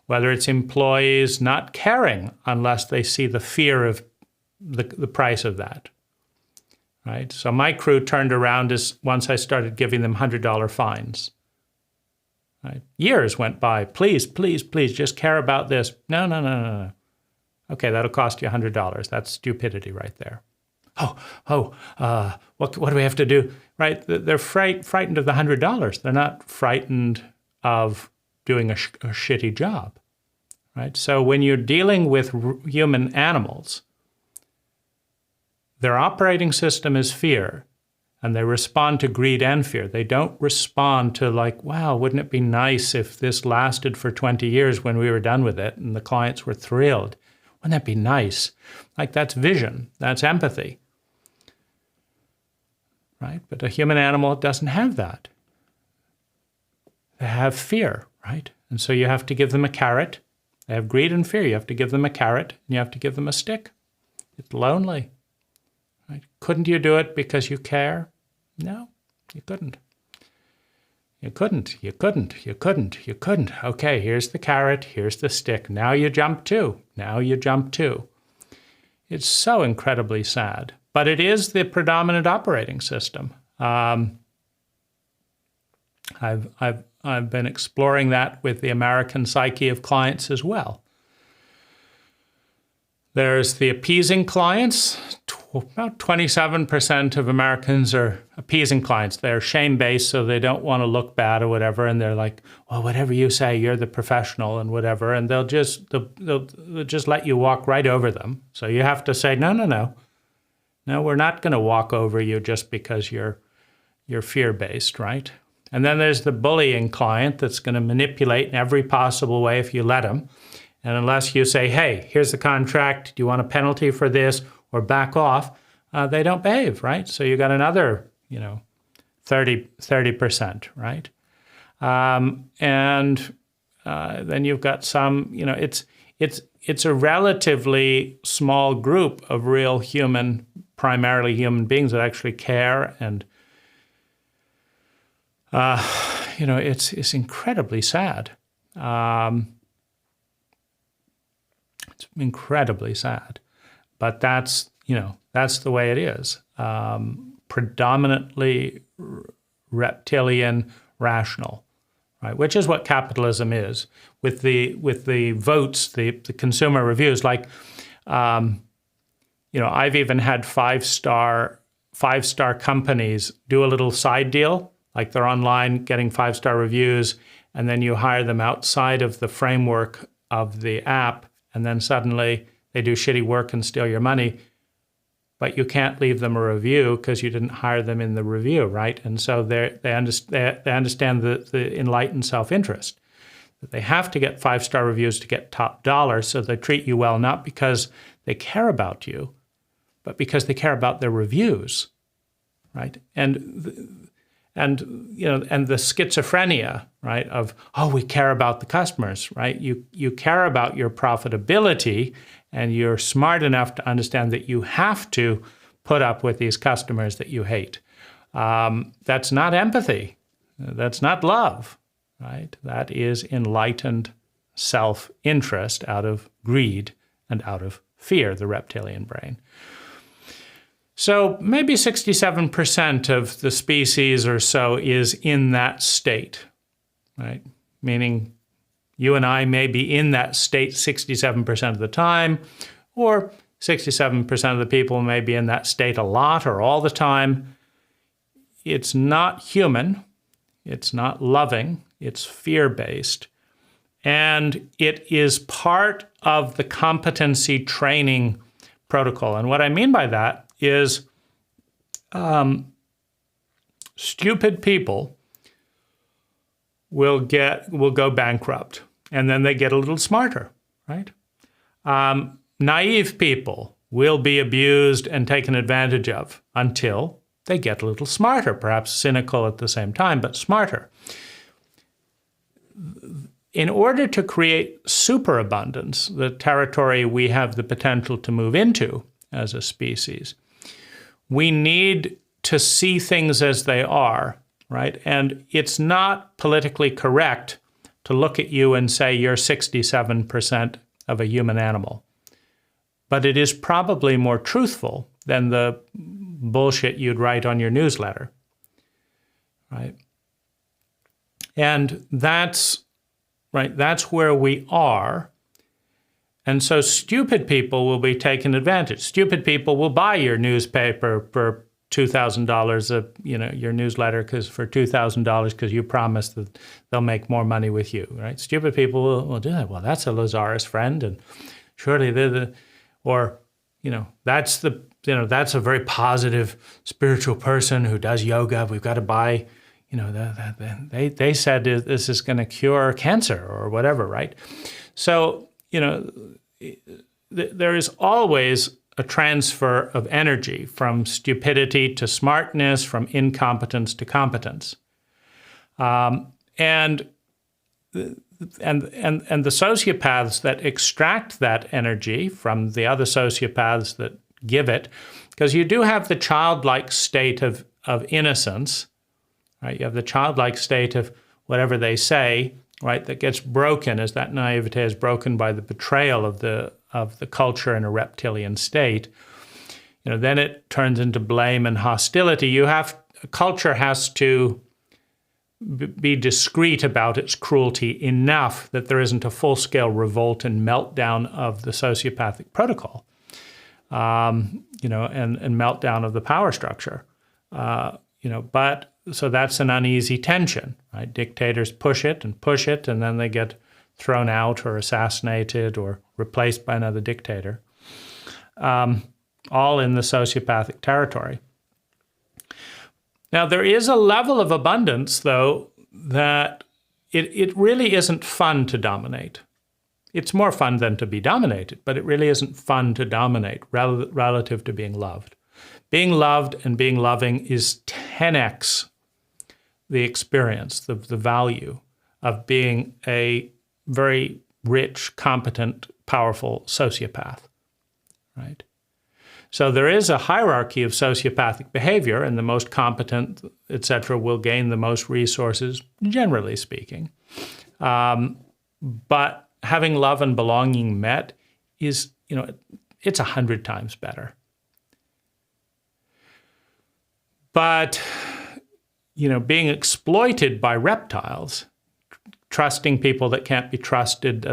Whether it's employees not caring unless they see the fear of the price of that, right? So my crew turned around once I started giving them $100 fines. Right? Years went by. Please, please, please, just care about this. No. Okay, that'll cost you $100. That's stupidity right there. What do we have to do? Right? They're frightened of the $100. They're not frightened of doing a shitty job. Right? So when you're dealing with human animals, their operating system is fear, and they respond to greed and fear. They don't respond to like, wow, wouldn't it be nice if this lasted for 20 years when we were done with it and the clients were thrilled? Wouldn't that be nice? Like, that's vision. That's empathy. Right? But a human animal doesn't have that. They have fear, right? And so you have to give them a carrot. They have greed and fear. You have to give them a carrot, and you have to give them a stick. It's lonely. Right? Couldn't you do it because you care? No, you couldn't. You couldn't. Okay, here's the carrot, here's the stick. Now you jump too. It's so incredibly sad. But it is the predominant operating system. I've been exploring that with the American psyche of clients as well. There's the appeasing clients. About 27% of Americans are appeasing clients. They're shame-based, so they don't want to look bad or whatever, and they're like, well, whatever you say, you're the professional and whatever, and they'll just let you walk right over them. So you have to say, no, we're not going to walk over you just because you're fear-based, right? And then there's the bullying client that's going to manipulate in every possible way if you let them. And unless you say, hey, here's the contract, do you want a penalty for this, or back off, they don't behave, right? So you got another, 30%, right? And then you've got some, it's a relatively small group of real primarily human beings that actually care, and it's incredibly sad. It's incredibly sad, but that's the way it is. Predominantly reptilian, rational, right? Which is what capitalism is. With the votes, the consumer reviews, like, I've even had five-star companies do a little side deal, like they're online getting 5-star reviews, and then you hire them outside of the framework of the app, and then suddenly they do shitty work and steal your money, but you can't leave them a review because you didn't hire them in the review, right? And so they understand the enlightened self-interest, that they have to get 5-star reviews to get top dollar, so they treat you well, not because they care about you, but because they care about their reviews, right? And the schizophrenia, right, of, we care about the customers, right? You care about your profitability, and you're smart enough to understand that you have to put up with these customers that you hate. That's not empathy. That's not love, right? That is enlightened self-interest out of greed and out of fear, the reptilian brain. So maybe 67% of the species or so is in that state, right? Meaning you and I may be in that state 67% of the time, or 67% of the people may be in that state a lot or all the time. It's not human. It's not loving. It's fear-based. And it is part of the competency training protocol. And what I mean by that is stupid people will go bankrupt, and then they get a little smarter, right? Naive people will be abused and taken advantage of until they get a little smarter, perhaps cynical at the same time, but smarter. In order to create superabundance, the territory we have the potential to move into as a species, we need to see things as they are, right? And it's not politically correct to look at you and say you're 67% of a human animal. But it is probably more truthful than the bullshit you'd write on your newsletter, right? And that's where we are. And so stupid people will be taken advantage. Stupid people will buy your newspaper for $2,000, your newsletter for $2,000 because you promised that they'll make more money with you, right? Stupid people will do that. Well, that's a Lazaris friend, and surely that's a very positive spiritual person who does yoga. We've got to buy, they said this is going to cure cancer or whatever, right? So, there is always a transfer of energy from stupidity to smartness, from incompetence to competence. And the sociopaths that extract that energy from the other sociopaths that give it, because you do have the childlike state of innocence, right? You have the childlike state of whatever they say, right, that gets broken as that naivete is broken by the betrayal of the culture in a reptilian state. Then it turns into blame and hostility. Culture has to be discreet about its cruelty enough that there isn't a full-scale revolt and meltdown of the sociopathic protocol, and meltdown of the power structure. But so that's an uneasy tension, right? Dictators push it, and then they get thrown out or assassinated or replaced by another dictator, all in the sociopathic territory. Now, there is a level of abundance, though, that it really isn't fun to dominate. It's more fun than to be dominated, but it really isn't fun to dominate relative to being loved. Being loved and being loving is 10x the experience, the value of being a very rich, competent, powerful sociopath, right? So there is a hierarchy of sociopathic behavior, and the most competent, etc., will gain the most resources, generally speaking. But having love and belonging met is, it's 100 times better. But, being exploited by reptiles, trusting people that can't be trusted,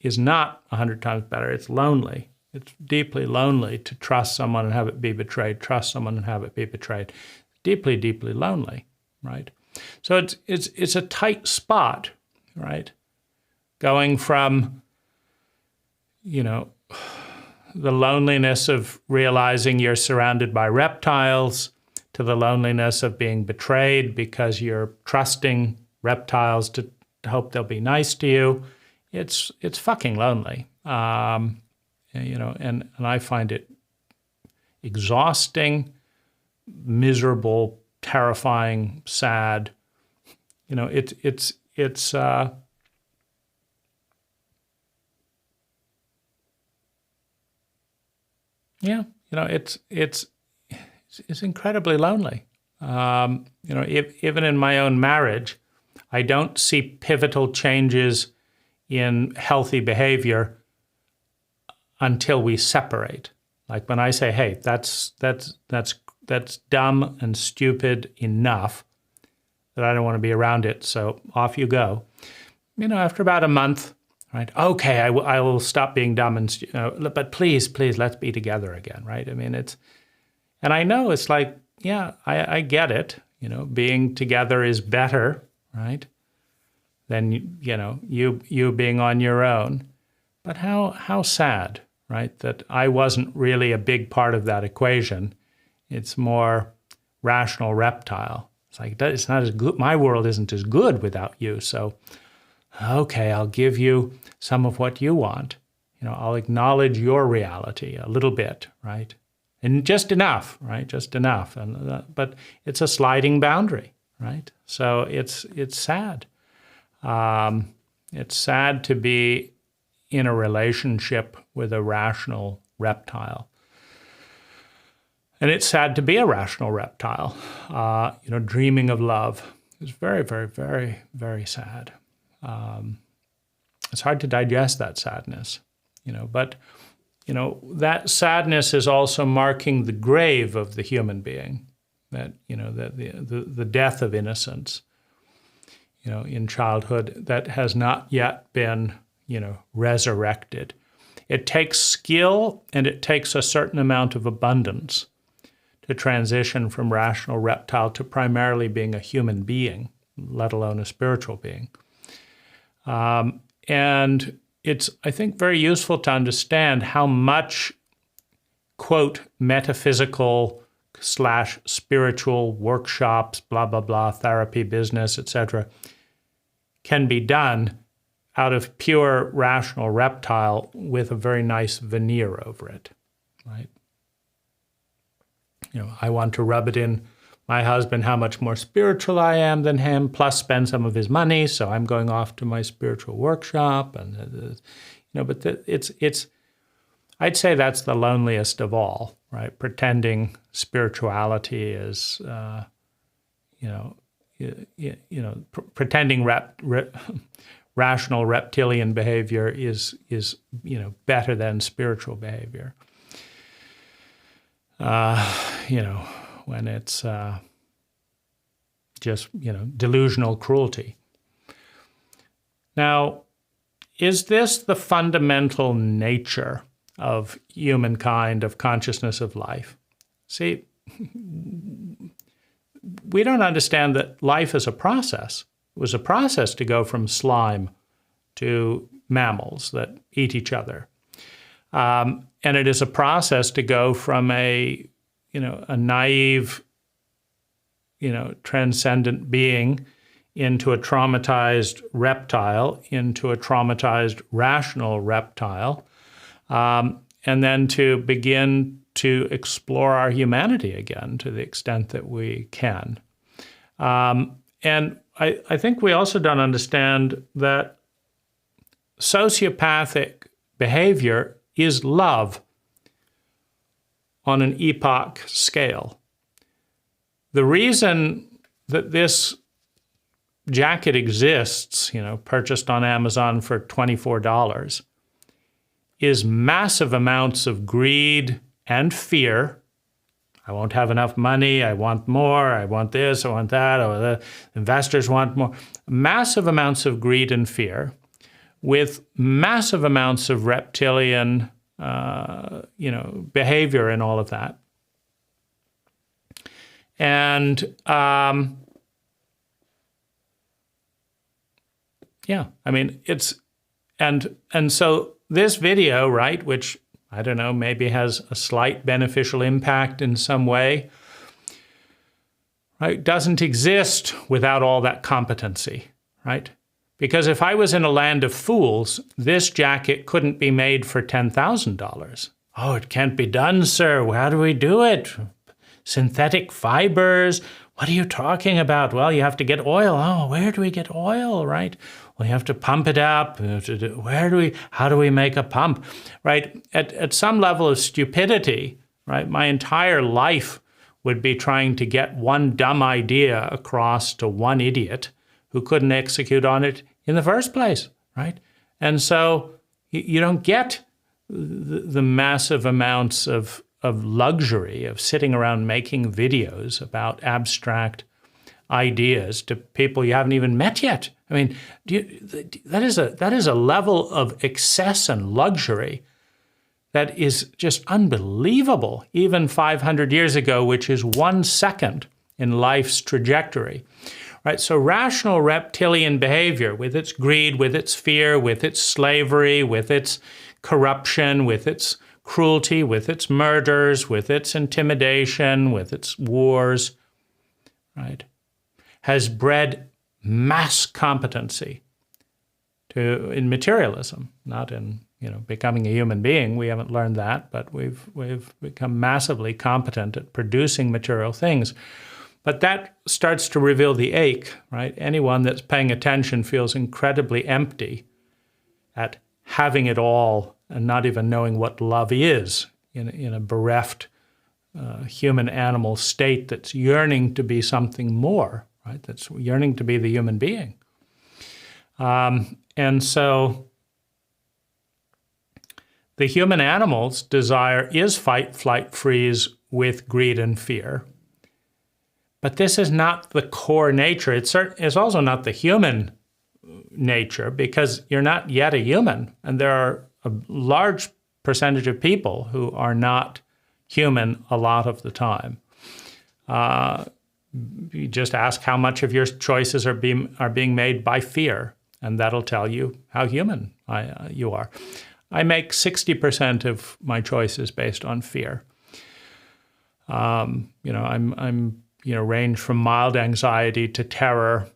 is not 100 times better. It's lonely. It's deeply lonely to trust someone and have it be betrayed, trust someone and have it be betrayed. Deeply, deeply lonely, right? So it's a tight spot, right? Going from, the loneliness of realizing you're surrounded by reptiles to the loneliness of being betrayed because you're trusting reptiles to hope they'll be nice to you. It's fucking lonely. And I find it exhausting, miserable, terrifying, sad. It's incredibly lonely. Even in my own marriage, I don't see pivotal changes in healthy behavior until we separate. Like when I say, "Hey, that's dumb and stupid enough that I don't want to be around it, so off you go." After about a month right? Okay, I will stop being dumb, but please, let's be together again, right? I mean, and I know it's like, yeah, I get it. Being together is better, right? Than, you being on your own. But how sad, right? That I wasn't really a big part of that equation. It's more rational reptile. It's like, it's not as good. My world isn't as good without you. So, okay, I'll give you some of what you want. I'll acknowledge your reality a little bit, right? And just enough, right? Just enough. But it's a sliding boundary, right? So it's sad. It's sad to be in a relationship with a rational reptile. And it's sad to be a rational reptile, dreaming of love. It's very, very, very, very sad. It's hard to digest that sadness, but that sadness is also marking the grave of the human being, that, the death of innocence, in childhood that has not yet been, resurrected. It takes skill and it takes a certain amount of abundance to transition from rational reptile to primarily being a human being, let alone a spiritual being. And it's, I think, very useful to understand how much, quote, metaphysical / spiritual workshops, blah, blah, blah, therapy, business, etc., can be done out of pure rational reptile with a very nice veneer over it, right? I want to rub it in my husband how much more spiritual I am than him, plus spend some of his money, so I'm going off to my spiritual workshop, and but it's I'd say that's the loneliest of all, right? Pretending spirituality is, pretending rational reptilian behavior is better than spiritual behavior. When it's just, delusional cruelty. Now, is this the fundamental nature of humankind, of consciousness of life? See, we don't understand that life is a process. It was a process to go from slime to mammals that eat each other. And it is a process to go from a naive, transcendent being into a traumatized reptile, into a traumatized rational reptile, and then to begin to explore our humanity again to the extent that we can. And I think we also don't understand that sociopathic behavior is love on an epoch scale. The reason that this jacket exists, purchased on Amazon for $24, is massive amounts of greed and fear. I won't have enough money, I want more, I want this, I want that, or the investors want more. Massive amounts of greed and fear with massive amounts of reptilian, behavior and all of that. And and so this video, right, which I don't know, maybe has a slight beneficial impact in some way, right, doesn't exist without all that competency, right? Because if I was in a land of fools, this jacket couldn't be made for $10,000. Oh, it can't be done, sir. How do we do it? Synthetic fibers? What are you talking about? Well, you have to get oil. Oh, where do we get oil, right? Well, you have to pump it up. How do we make a pump, right? At some level of stupidity, right, my entire life would be trying to get one dumb idea across to one idiot who couldn't execute on it in the first place, right? And so you don't get the massive amounts of luxury of sitting around making videos about abstract ideas to people you haven't even met yet. I mean, that is a level of excess and luxury that is just unbelievable, even 500 years ago, which is 1 second in life's trajectory. Right? So rational reptilian behavior, with its greed, with its fear, with its slavery, with its corruption, with its cruelty, with its murders, with its intimidation, with its wars, right, has bred mass competency in materialism, not in becoming a human being. We haven't learned that, but we've become massively competent at producing material things. But that starts to reveal the ache, right? Anyone that's paying attention feels incredibly empty at having it all and not even knowing what love is in a bereft human-animal state that's yearning to be something more, right? That's yearning to be the human being. And so the human animal's desire is fight, flight, freeze with greed and fear. But this is not the core nature. It's also not the human nature, because you're not yet a human. And there are a large percentage of people who are not human a lot of the time. You just ask how much of your choices are being made by fear, and that'll tell you how human you are. I make 60% of my choices based on fear. I'm range from mild anxiety to terror,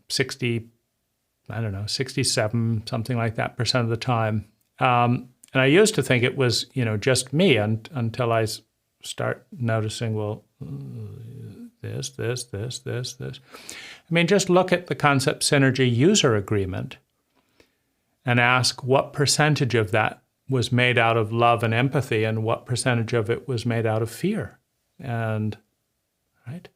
67, something like that percent of the time. And I used to think it was, just me until I start noticing, well, this. I mean, just look at the concept synergy user agreement and ask what percentage of that was made out of love and empathy and what percentage of it was made out of fear. And right?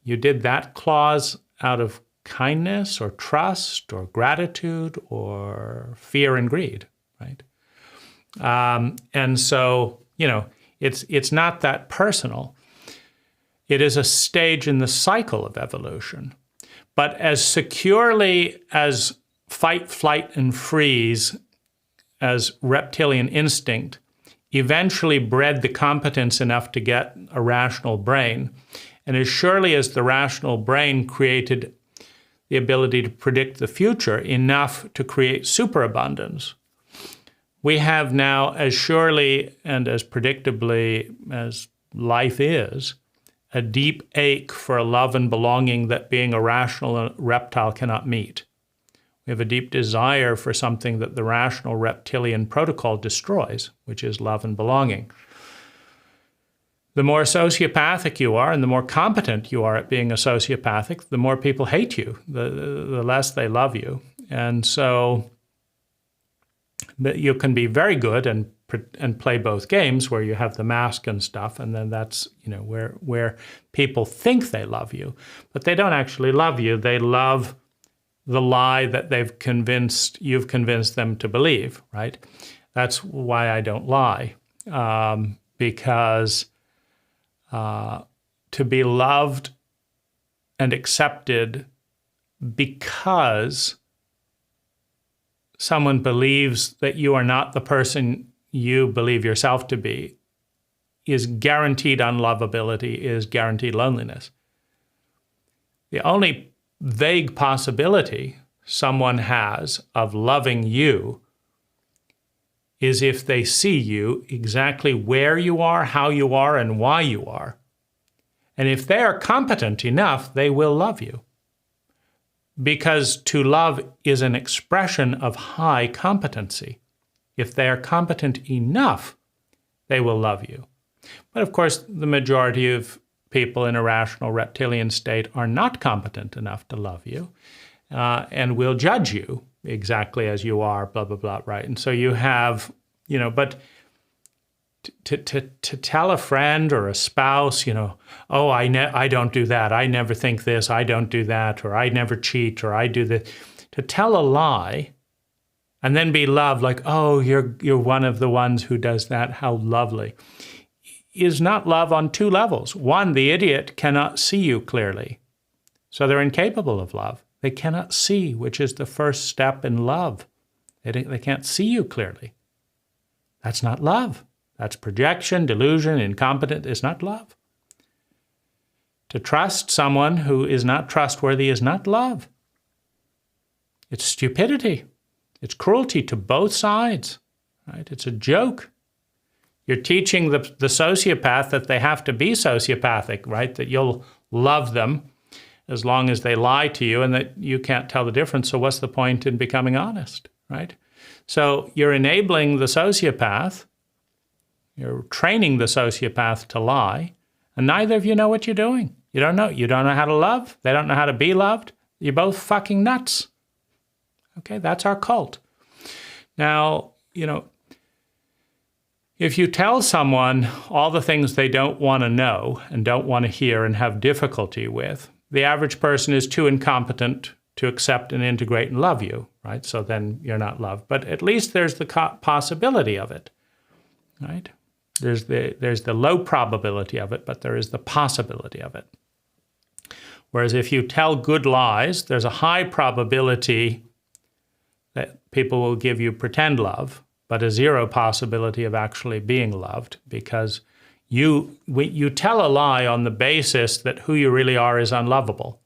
You did that clause out of kindness or trust or gratitude or fear and greed, right? And so, it's not that personal. It is a stage in the cycle of evolution. But as securely as fight, flight, and freeze, as reptilian instinct, eventually bred the competence enough to get a rational brain, and as surely as the rational brain created the ability to predict the future enough to create superabundance, we have now, as surely and as predictably as life is, a deep ache for a love and belonging that being a rational reptile cannot meet. We have a deep desire for something that the rational reptilian protocol destroys, which is love and belonging. The more sociopathic you are and the more competent you are at being a sociopathic, the more people hate you, the less they love you. And so you can be very good and play both games where you have the mask and stuff, and then that's where people think they love you, but they don't actually love you. They love the lie that you've convinced them to believe, right? That's why I don't lie, because to be loved and accepted because someone believes that you are not the person you believe yourself to be is guaranteed unlovability, is guaranteed loneliness. The only vague possibility someone has of loving you is if they see you exactly where you are, how you are, and why you are. And if they are competent enough, they will love you. Because to love is an expression of high competency. If they are competent enough, they will love you. But of course, the majority of people in a rational reptilian state are not competent enough to love you and will judge you exactly as you are, blah, blah, blah, right? And so you have, but to tell a friend or a spouse, oh, I don't do that, I never think this, I don't do that, or I never cheat, or I do this, to tell a lie and then be loved like, oh, you're one of the ones who does that, how lovely, is not love on two levels. One, the idiot cannot see you clearly. So they're incapable of love. They cannot see, which is the first step in love. They can't see you clearly. That's not love. That's projection, delusion, incompetent. It's not love. To trust someone who is not trustworthy is not love. It's stupidity. It's cruelty to both sides. Right? It's a joke. You're teaching the sociopath that they have to be sociopathic, right? That you'll love them as long as they lie to you and that you can't tell the difference. So what's the point in becoming honest, right? So you're enabling the sociopath, you're training the sociopath to lie, and neither of you know what you're doing. You don't know. You don't know how to love. They don't know how to be loved. You're both fucking nuts. Okay, that's our cult. Now, if you tell someone all the things they don't want to know and don't want to hear and have difficulty with, the average person is too incompetent to accept and integrate and love you, right? So then you're not loved. But at least there's the possibility of it, right? There's the low probability of it, but there is the possibility of it. Whereas if you tell good lies, there's a high probability that people will give you pretend love, but a zero possibility of actually being loved, because you tell a lie on the basis that who you really are is unlovable.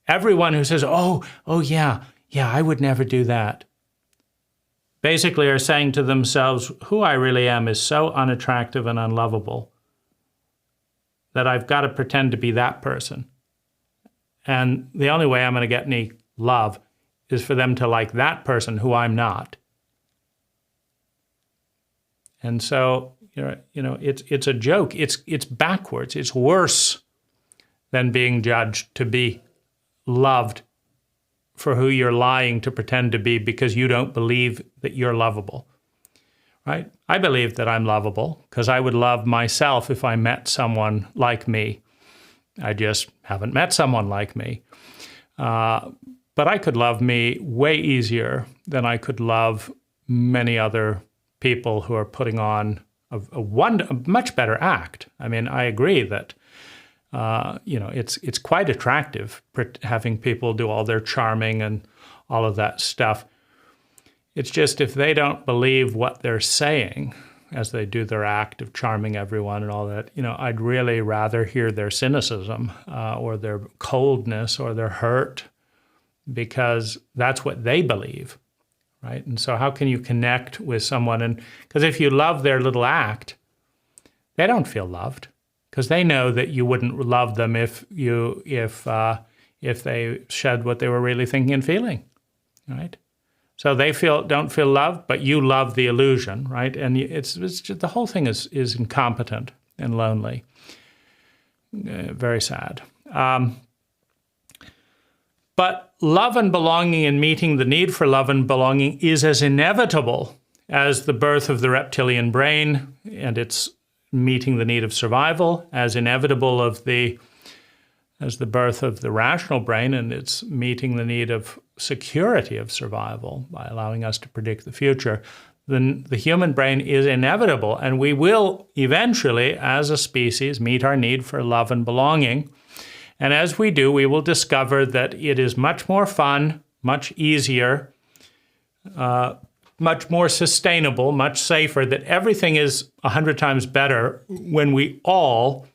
Everyone who says, oh yeah, I would never do that, basically are saying to themselves, who I really am is so unattractive and unlovable that I've got to pretend to be that person. And the only way I'm going to get any love is for them to like that person who I'm not. And so, it's a joke. It's backwards. It's worse than being judged to be loved for who you're lying to pretend to be because you don't believe that you're lovable, right? I believe that I'm lovable because I would love myself if I met someone like me. I just haven't met someone like me. But I could love me way easier than I could love many other people who are putting on a much better act. I mean, I agree that it's quite attractive having people do all their charming and all of that stuff. It's just if they don't believe what they're saying as they do their act of charming everyone and all that, I'd really rather hear their cynicism or their coldness or their hurt, because that's what they believe, right? And so how can you connect with someone? And because if you love their little act, they don't feel loved, because they know that you wouldn't love them if they said what they were really thinking and feeling, right? So they don't feel loved, but you love the illusion, right? And it's just, the whole thing is incompetent and lonely. Very sad. But love and belonging and meeting the need for love and belonging is as inevitable as the birth of the reptilian brain and its meeting the need of survival, as inevitable as the birth of the rational brain and its meeting the need of security of survival by allowing us to predict the future. The human brain is inevitable, and we will eventually, as a species, meet our need for love and belonging. And as we do, we will discover that it is much more fun, much easier, much more sustainable, much safer, that everything is 100 times better when we all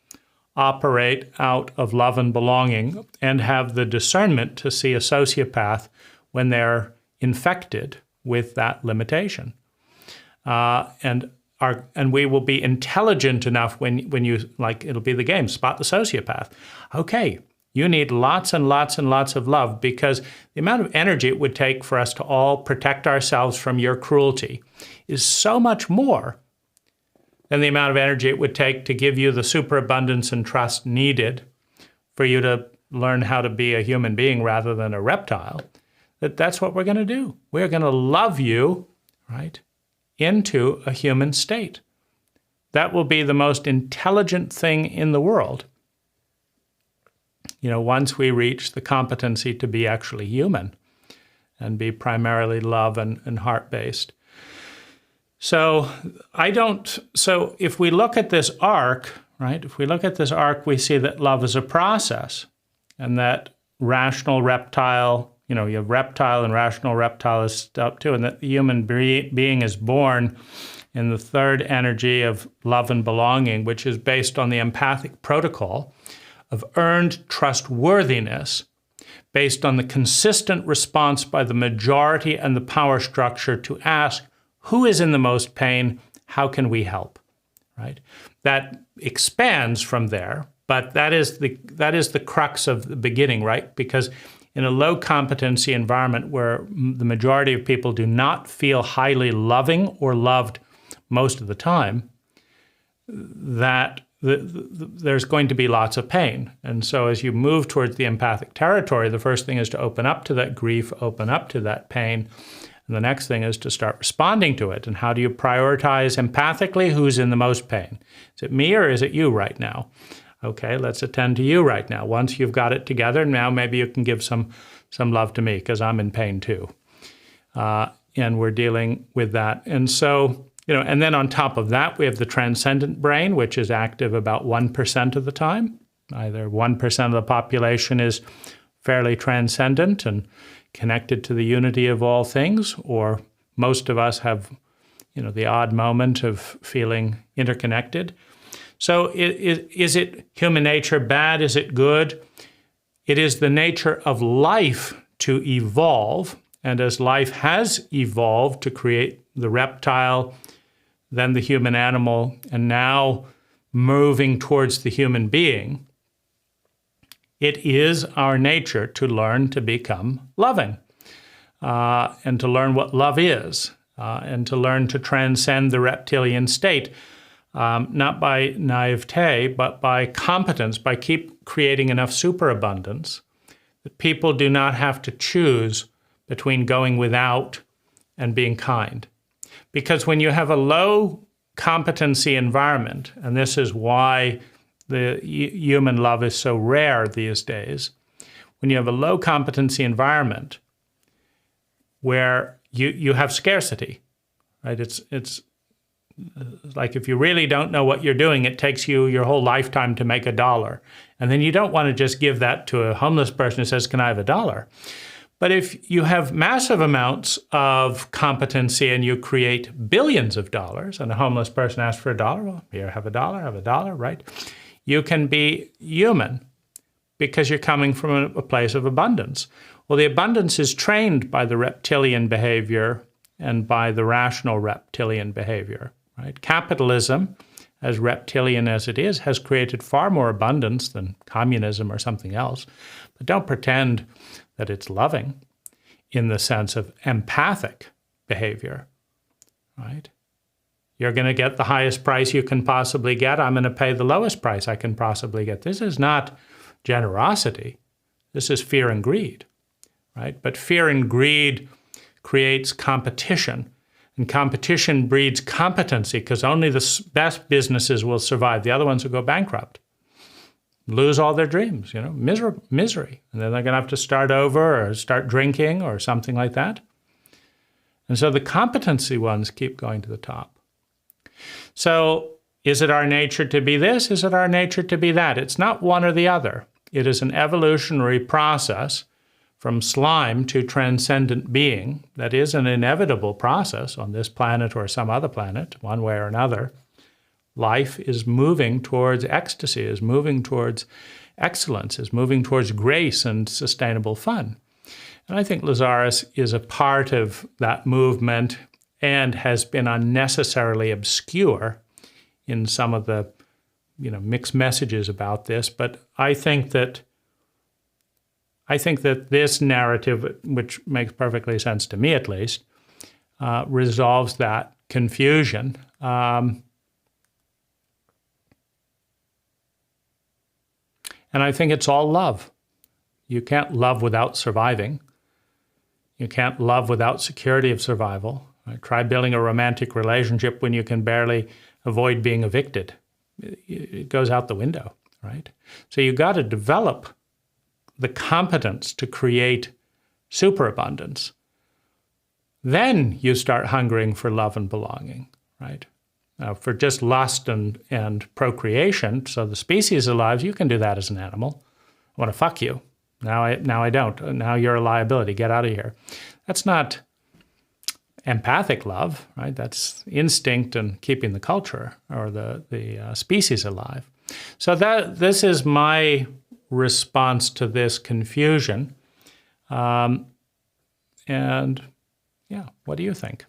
operate out of love and belonging and have the discernment to see a sociopath when they're infected with that limitation. And we will be intelligent enough when you, like, it'll be the game, spot the sociopath. Okay, you need lots and lots and lots of love, because the amount of energy it would take for us to all protect ourselves from your cruelty is so much more than the amount of energy it would take to give you the superabundance and trust needed for you to learn how to be a human being rather than a reptile. That's what we're going to do. We're going to love you, right, into a human state. That will be the most intelligent thing in the world. Once we reach the competency to be actually human and be primarily love and heart-based. So if we look at this arc, right, we see that love is a process. and that rational reptile, you have reptile and rational reptile is up too, and that the human being is born in the third energy of love and belonging, which is based on the empathic protocol of earned trustworthiness based on the consistent response by the majority and the power structure to ask, who is in the most pain? How can we help? Right? That expands from there, but that is the crux of the beginning, right? Because in a low competency environment where the majority of people do not feel highly loving or loved most of the time, that there's going to be lots of pain. And so as you move towards the empathic territory, the first thing is to open up to that grief, open up to that pain. And the next thing is to start responding to it. And how do you prioritize empathically who's in the most pain? Is it me or is it you right now? Okay, let's attend to you right now. Once you've got it together, now maybe you can give some love to me because I'm in pain too. And we're dealing with that. And so, and then on top of that, we have the transcendent brain, which is active about 1% of the time. Either 1% of the population is fairly transcendent and connected to the unity of all things, or most of us have, the odd moment of feeling interconnected. So is it human nature bad? Is it good? It is the nature of life to evolve. And as life has evolved to create the reptile, then the human animal, and now moving towards the human being, it is our nature to learn to become loving and to learn what love is and to learn to transcend the reptilian state, not by naivete, but by competence, by keep creating enough superabundance that people do not have to choose between going without and being kind. Because when you have a low competency environment, and this is why the human love is so rare these days, when you have a low competency environment where you have scarcity, right? It's like if you really don't know what you're doing, it takes you your whole lifetime to make $1. And then you don't want to just give that to a homeless person who says, can I have $1? But if you have massive amounts of competency and you create billions of dollars, and a homeless person asks for $1, well, here, have $1, right? You can be human because you're coming from a place of abundance. Well, the abundance is trained by the reptilian behavior and by the rational reptilian behavior, right? Capitalism, as reptilian as it is, has created far more abundance than communism or something else. But don't pretend that it's loving in the sense of empathic behavior, right? You're going to get the highest price you can possibly get. I'm going to pay the lowest price I can possibly get. This is not generosity. This is fear and greed, right? But fear and greed creates competition, and competition breeds competency because only the best businesses will survive. The other ones will go bankrupt, lose all their dreams, misery. And then they're going to have to start over or start drinking or something like that. And so the competency ones keep going to the top. So is it our nature to be this? Is it our nature to be that? It's not one or the other. It is an evolutionary process from slime to transcendent being that is an inevitable process on this planet or some other planet, one way or another. Life is moving towards ecstasy, is moving towards excellence, is moving towards grace and sustainable fun. And I think Lazaris is a part of that movement and has been unnecessarily obscure in some of the mixed messages about this. But I think that this narrative, which makes perfectly sense to me at least, resolves that confusion. And I think it's all love. You can't love without surviving. You can't love without security of survival. Try building a romantic relationship when you can barely avoid being evicted. It goes out the window, right? So you got to develop the competence to create superabundance. Then you start hungering for love and belonging, right? For just lust and procreation, so the species alive, you can do that as an animal. I want to fuck you. Now I don't. Now you're a liability. Get out of here. That's not empathic love, right? That's instinct and keeping the culture or the species alive. So this is my response to this confusion. And yeah, what do you think?